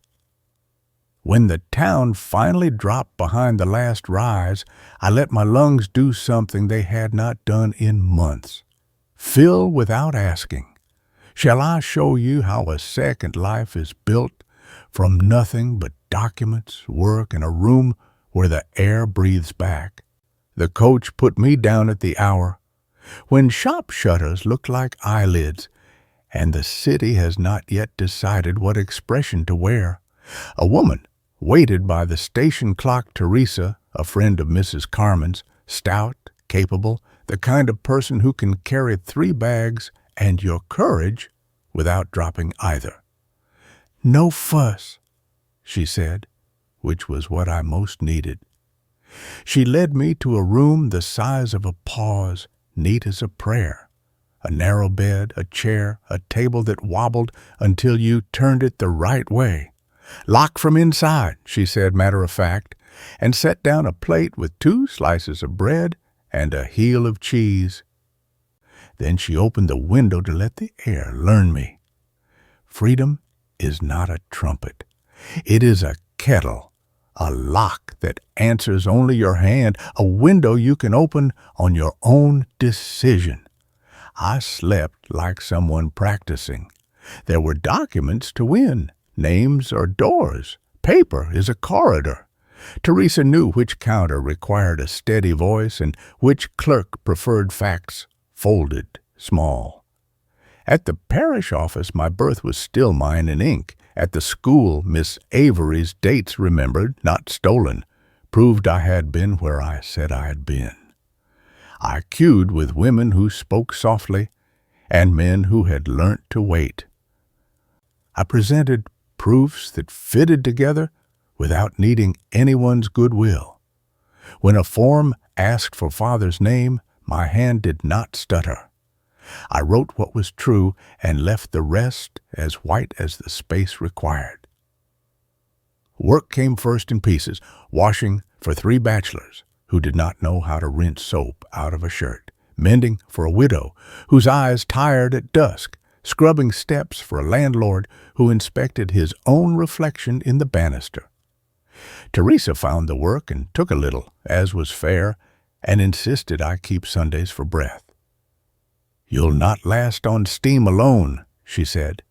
When the town finally dropped behind the last rise, I let my lungs do something they had not done in months. Fill without asking. Shall I show you how a second life is built from nothing but documents, work, and a room where the air breathes back? The coach put me down at the hour when shop shutters look like eyelids, and the city has not yet decided what expression to wear. A woman waited by the station clock. Teresa, a friend of Mrs. Carmen's, stout, capable, the kind of person who can carry 3 bags and your courage without dropping either. "No fuss," she said, which was what I most needed. She led me to a room the size of a pause, neat as a prayer. A narrow bed, a chair, a table that wobbled until you turned it the right way. "Lock from inside," she said matter-of-fact, and set down a plate with 2 slices of bread and a heel of cheese. Then she opened the window to let the air learn me. Freedom is not a trumpet. It is a kettle, a lock that answers only your hand, a window you can open on your own decision. I slept like someone practicing. There were documents to win, names or doors. Paper is a corridor. Teresa knew which counter required a steady voice and which clerk preferred facts folded small. At the parish office, my berth was still mine in ink. At the school, Miss Avery's dates remembered, not stolen, proved I had been where I said I had been. I queued with women who spoke softly and men who had learnt to wait. I presented proofs that fitted together without needing anyone's goodwill. When a form asked for father's name, my hand did not stutter. I wrote what was true and left the rest as white as the space required. Work came first in pieces, washing for 3 bachelors who did not know how to rinse soap out of a shirt, mending for a widow whose eyes tired at dusk, scrubbing steps for a landlord who inspected his own reflection in the banister. Teresa found the work and took a little, as was fair, and insisted I keep Sundays for breath. "You'll not last on steam alone," she said.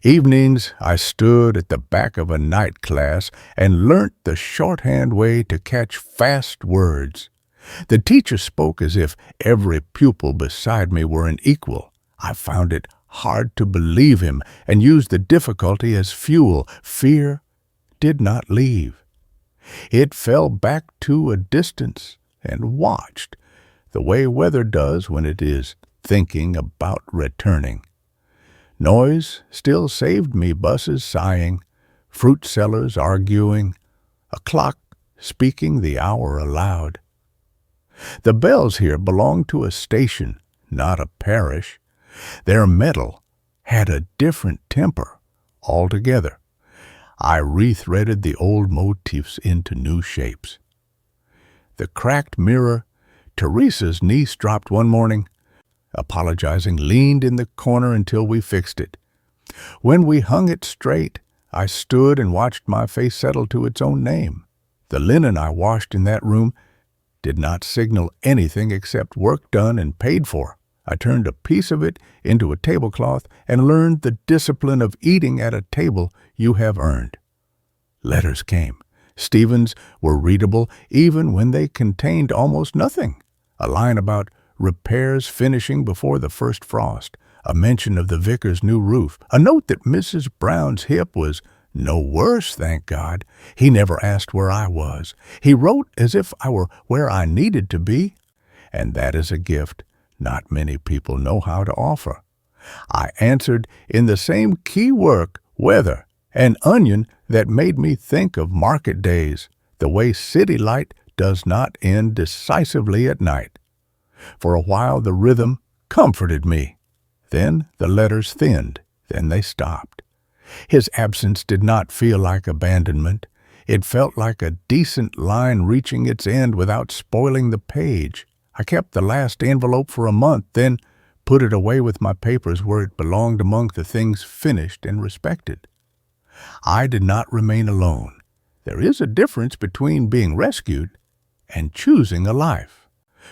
Evenings I stood at the back of a night class and learnt the shorthand way to catch fast words. The teacher spoke as if every pupil beside me were an equal. I found it hard to believe him and used the difficulty as fuel. Fear did not leave. It fell back to a distance and watched, the way weather does when it is thinking about returning. Noise still saved me, buses sighing, fruit sellers arguing, a clock speaking the hour aloud. The bells here belonged to a station, not a parish. Their metal had a different temper altogether. I rethreaded the old motifs into new shapes. The cracked mirror Teresa's niece dropped one morning, apologizing, leaned in the corner until we fixed it. When we hung it straight, I stood and watched my face settle to its own name. The linen I washed in that room did not signal anything except work done and paid for. I turned a piece of it into a tablecloth and learned the discipline of eating at a table you have earned. Letters came. Stephen's were readable even when they contained almost nothing. A line about repairs finishing before the first frost, a mention of the vicar's new roof, a note that Mrs. Brown's hip was no worse, thank God. He never asked where I was. He wrote as if I were where I needed to be, and that is a gift not many people know how to offer. I answered in the same key work, weather, an onion that made me think of market days, the way city light does not end decisively at night. For a while the rhythm comforted me. Then the letters thinned, then they stopped. His absence did not feel like abandonment. It felt like a decent line reaching its end without spoiling the page. I kept the last envelope for a month, then put it away with my papers where it belonged among the things finished and respected. I did not remain alone. There is a difference between being rescued and choosing a life.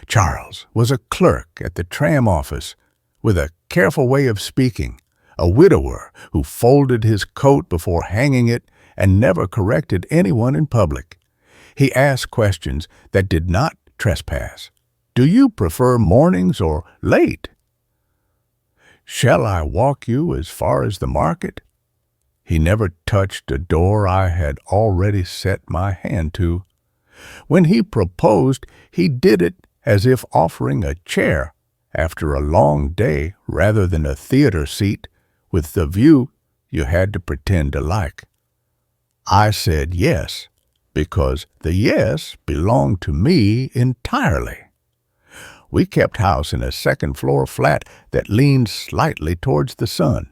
Charles was a clerk at the tram office with a careful way of speaking, a widower who folded his coat before hanging it and never corrected anyone in public. He asked questions that did not trespass. Do you prefer mornings or late? Shall I walk you as far as the market? He never touched a door I had already set my hand to. When he proposed, he did it as if offering a chair after a long day rather than a theater seat with the view you had to pretend to like. I said yes, because the yes belonged to me entirely. We kept house in a second-floor flat that leaned slightly towards the sun.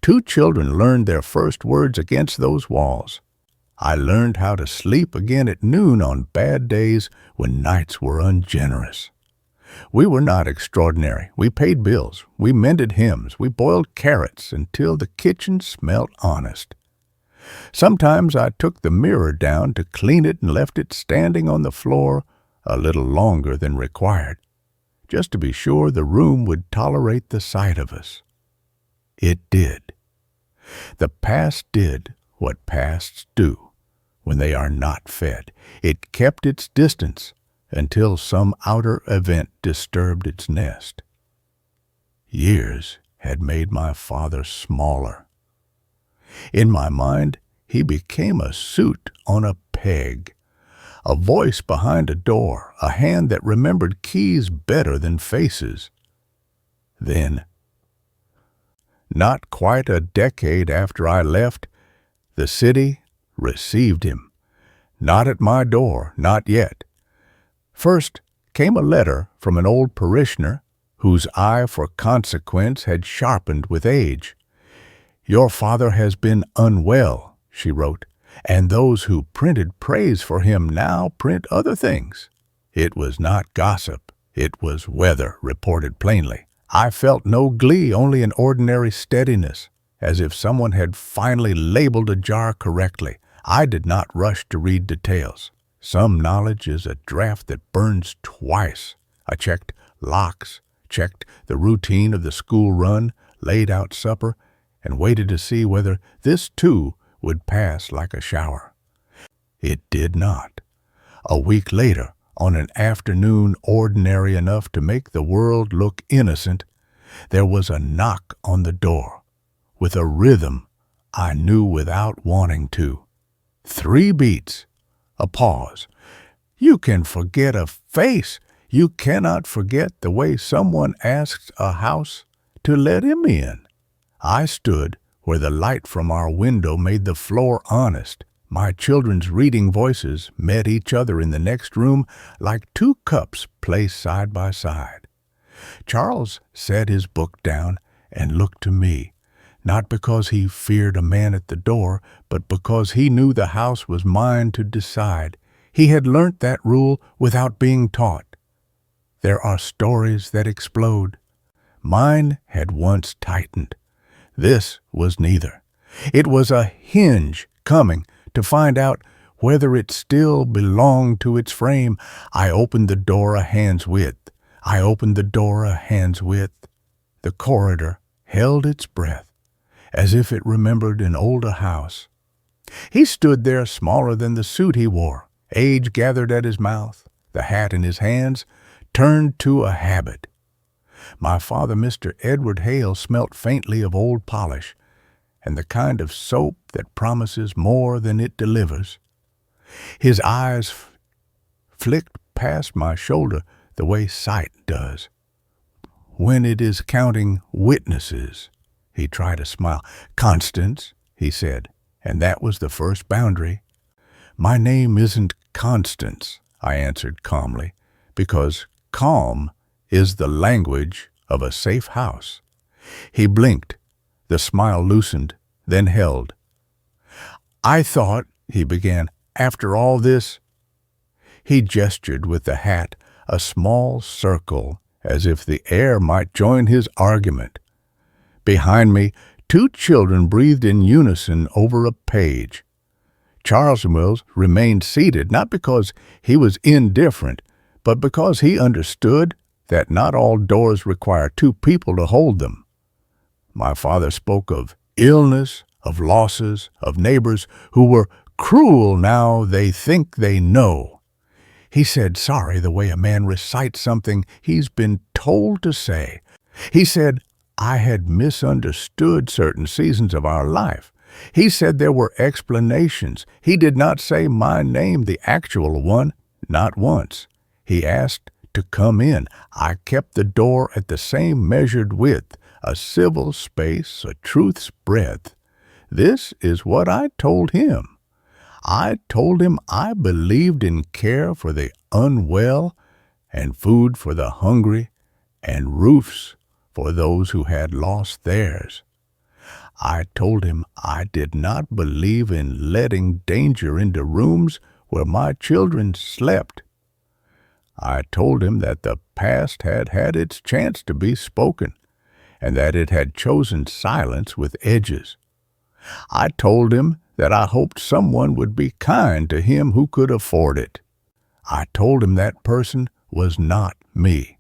2 children learned their first words against those walls. I learned how to sleep again at noon on bad days when nights were ungenerous. We were not extraordinary. We paid bills. We mended hymns. We boiled carrots until the kitchen smelt honest. Sometimes I took the mirror down to clean it and left it standing on the floor a little longer than required, just to be sure the room would tolerate the sight of us. It did. The past did what pasts do when they are not fed. It kept its distance until some outer event disturbed its nest. Years had made my father smaller. In my mind, he became a suit on a peg, a voice behind a door, a hand that remembered keys better than faces. Then, not quite a decade after I left, the city received him. Not at my door, not yet. First came a letter from an old parishioner whose eye for consequence had sharpened with age. Your father has been unwell, she wrote, and those who printed praise for him now print other things. It was not gossip. It was weather, reported plainly. I felt no glee, only an ordinary steadiness, as if someone had finally labeled a jar correctly. I did not rush to read details. Some knowledge is a draft that burns twice. I checked locks, checked the routine of the school run, laid out supper, and waited to see whether this too would pass like a shower. It did not. A week later, on an afternoon ordinary enough to make the world look innocent, there was a knock on the door, with a rhythm I knew without wanting to. 3 beats, a pause. You can forget a face. You cannot forget the way someone asks a house to let him in. I stood where the light from our window made the floor honest, My children's reading voices met each other in the next room like two cups placed side by side. Charles set his book down and looked to me, not because he feared a man at the door, but because he knew the house was mine to decide. He had learnt that rule without being taught. There are stories that explode. Mine had once tightened. This was neither. It was a hinge coming to find out whether it still belonged to its frame. I opened the door a hand's width. I opened the door a hand's width. The corridor held its breath, as if it remembered an older house. He stood there smaller than the suit he wore, age gathered at his mouth, the hat in his hands, turned to a habit. My father, Mr. Edward Hale, smelt faintly of old polish, and the kind of soap that promises more than it delivers. His eyes flicked past my shoulder the way sight does. When it is counting witnesses, he tried a smile. Constance, he said, and that was the first boundary. My name isn't Constance, I answered calmly, because calm is the language of a safe house. He blinked. The smile loosened, then held. I thought, he began, after all this. He gestured with the hat, a small circle, as if the air might join his argument. Behind me, two children breathed in unison over a page. Charles Mills remained seated, not because he was indifferent, but because he understood that not all doors require two people to hold them. My father spoke of illness, of losses, of neighbors who were cruel now they think they know. He said sorry the way a man recites something he's been told to say. He said I had misunderstood certain seasons of our life. He said there were explanations. He did not say my name, the actual one, not once. He asked to come in. I kept the door at the same measured width, a civil space, a truth's breadth. This is what I told him. I told him I believed in care for the unwell and food for the hungry and roofs for those who had lost theirs. I told him I did not believe in letting danger into rooms where my children slept. I told him that the past had had its chance to be spoken, and that it had chosen silence with edges. I told him that I hoped someone would be kind to him who could afford it. I told him that person was not me.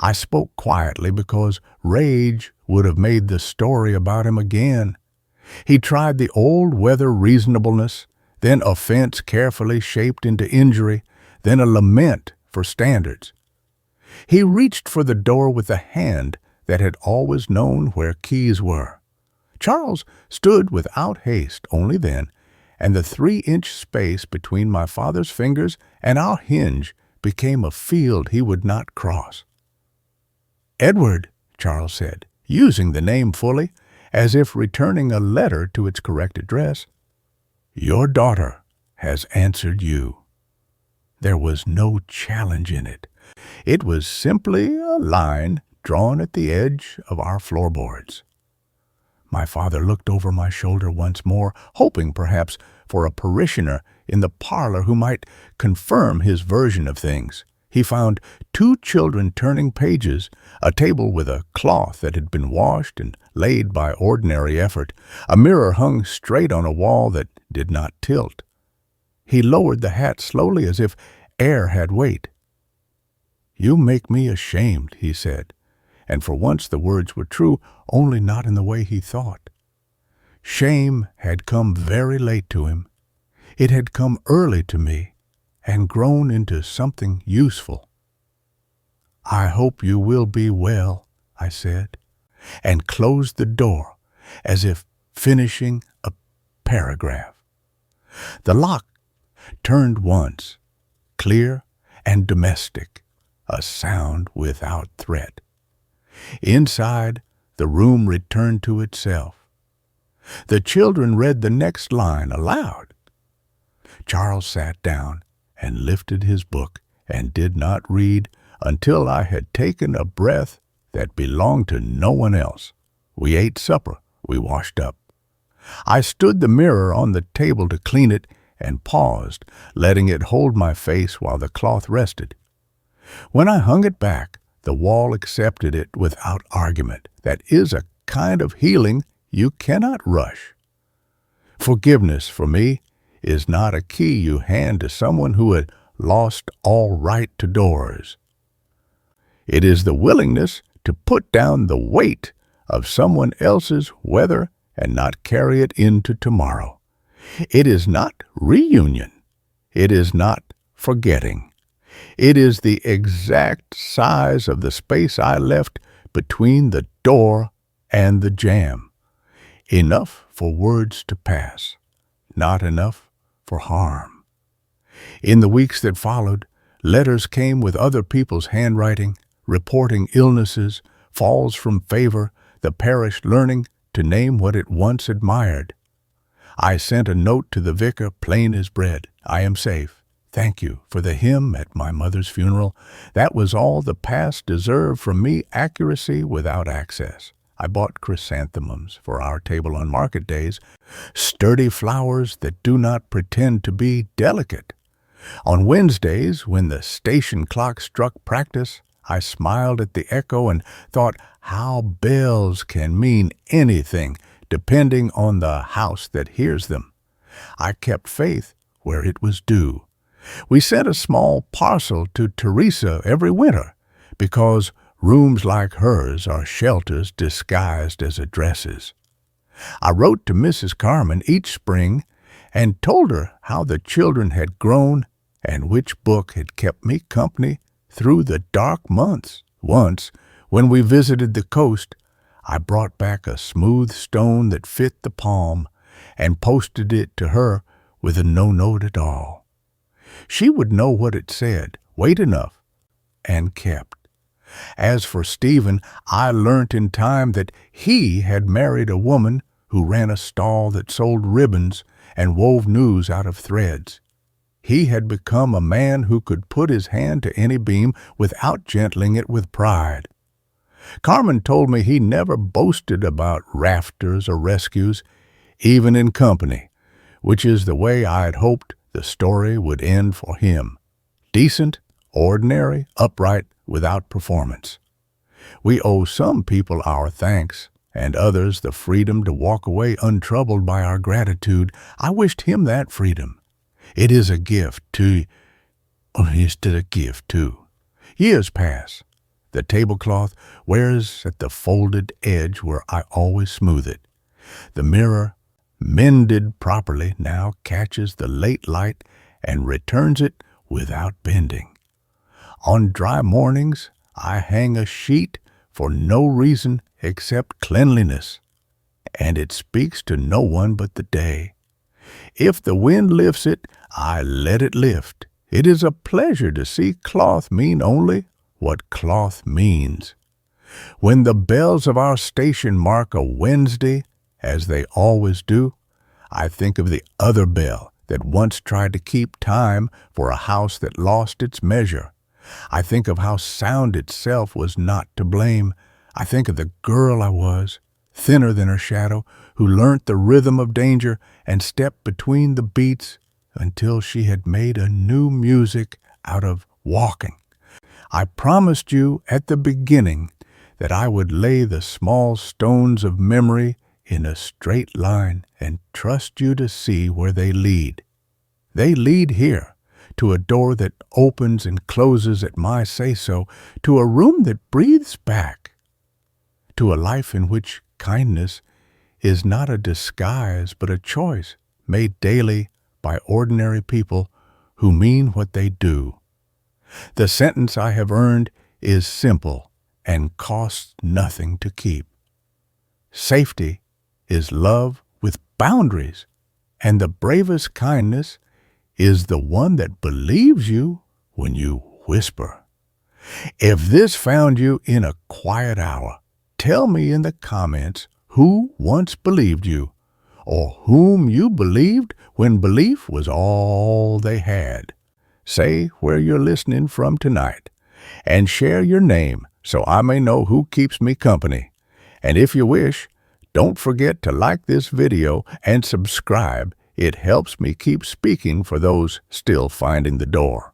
I spoke quietly because rage would have made the story about him again. He tried the old weather reasonableness, then offense carefully shaped into injury, then a lament for standards. He reached for the door with a hand that had always known where keys were. Charles stood without haste only then, and the 3-inch space between my father's fingers and our hinge became a field he would not cross. Edward, Charles said, using the name fully, as if returning a letter to its correct address, your daughter has answered you. There was no challenge in it. It was simply a line drawn at the edge of our floorboards. My father looked over my shoulder once more, hoping perhaps for a parishioner in the parlor who might confirm his version of things. He found 2 children turning pages, a table with a cloth that had been washed and laid by ordinary effort, a mirror hung straight on a wall that did not tilt. He lowered the hat slowly as if air had weight. You make me ashamed, he said, and for once the words were true, only not in the way he thought. Shame had come very late to him. It had come early to me and grown into something useful. I hope you will be well, I said, and closed the door as if finishing a paragraph. The lock turned once, clear and domestic, a sound without threat. Inside, the room returned to itself. The children read the next line aloud. Charles sat down and lifted his book and did not read until I had taken a breath that belonged to no one else. We ate supper. We washed up. I stood the mirror on the table to clean it and paused, letting it hold my face while the cloth rested. When I hung it back, the wall accepted it without argument. That is a kind of healing you cannot rush. Forgiveness, for me, is not a key you hand to someone who had lost all right to doors. It is the willingness to put down the weight of someone else's weather and not carry it into tomorrow. It is not reunion. It is not forgetting. It is the exact size of the space I left between the door and the jamb. Enough for words to pass, not enough for harm. In the weeks that followed, letters came with other people's handwriting, reporting illnesses, falls from favor, the parish learning to name what it once admired. I sent a note to the vicar, plain as bread. I am safe. Thank you for the hymn at my mother's funeral. That was all the past deserved from me, accuracy without access. I bought chrysanthemums for our table on market days, sturdy flowers that do not pretend to be delicate. On Wednesdays, when the station clock struck practice, I smiled at the echo and thought how bells can mean anything depending on the house that hears them. I kept faith where it was due. We sent a small parcel to Teresa every winter because rooms like hers are shelters disguised as addresses. I wrote to Mrs. Carmen each spring and told her how the children had grown and which book had kept me company through the dark months. Once, when we visited the coast, I brought back a smooth stone that fit the palm and posted it to her with a no note at all. She would know what it said, wait enough, and kept. As for Stephen, I learnt in time that he had married a woman who ran a stall that sold ribbons and wove news out of threads. He had become a man who could put his hand to any beam without gentling it with pride. Carmen told me he never boasted about rafters or rescues, even in company, which is the way I had hoped the story would end for him. Decent, ordinary, upright, without performance. We owe some people our thanks, and others the freedom to walk away untroubled by our gratitude. I wished him that freedom. It is a gift too. Years pass. The tablecloth wears at the folded edge where I always smooth it. The mirror, mended properly, now catches the late light and returns it without bending. On dry mornings, I hang a sheet for no reason except cleanliness, and it speaks to no one but the day. If the wind lifts it, I let it lift. It is a pleasure to see cloth mean only what cloth means. When the bells of our station mark a Wednesday, as they always do, I think of the other bell that once tried to keep time for a house that lost its measure. I think of how sound itself was not to blame. I think of the girl I was, thinner than her shadow, who learnt the rhythm of danger and stepped between the beats until she had made a new music out of walking. I promised you at the beginning that I would lay the small stones of memory in a straight line and trust you to see where they lead. They lead here, to a door that opens and closes at my say-so, to a room that breathes back, to a life in which kindness is not a disguise but a choice made daily by ordinary people who mean what they do. The sentence I have earned is simple and costs nothing to keep. Safety is love with boundaries, and the bravest kindness is the one that believes you when you whisper. If this found you in a quiet hour, tell me in the comments who once believed you, or whom you believed when belief was all they had. Say where you're listening from tonight, and share your name so I may know who keeps me company. And if you wish, don't forget to like this video and subscribe. It helps me keep speaking for those still finding the door.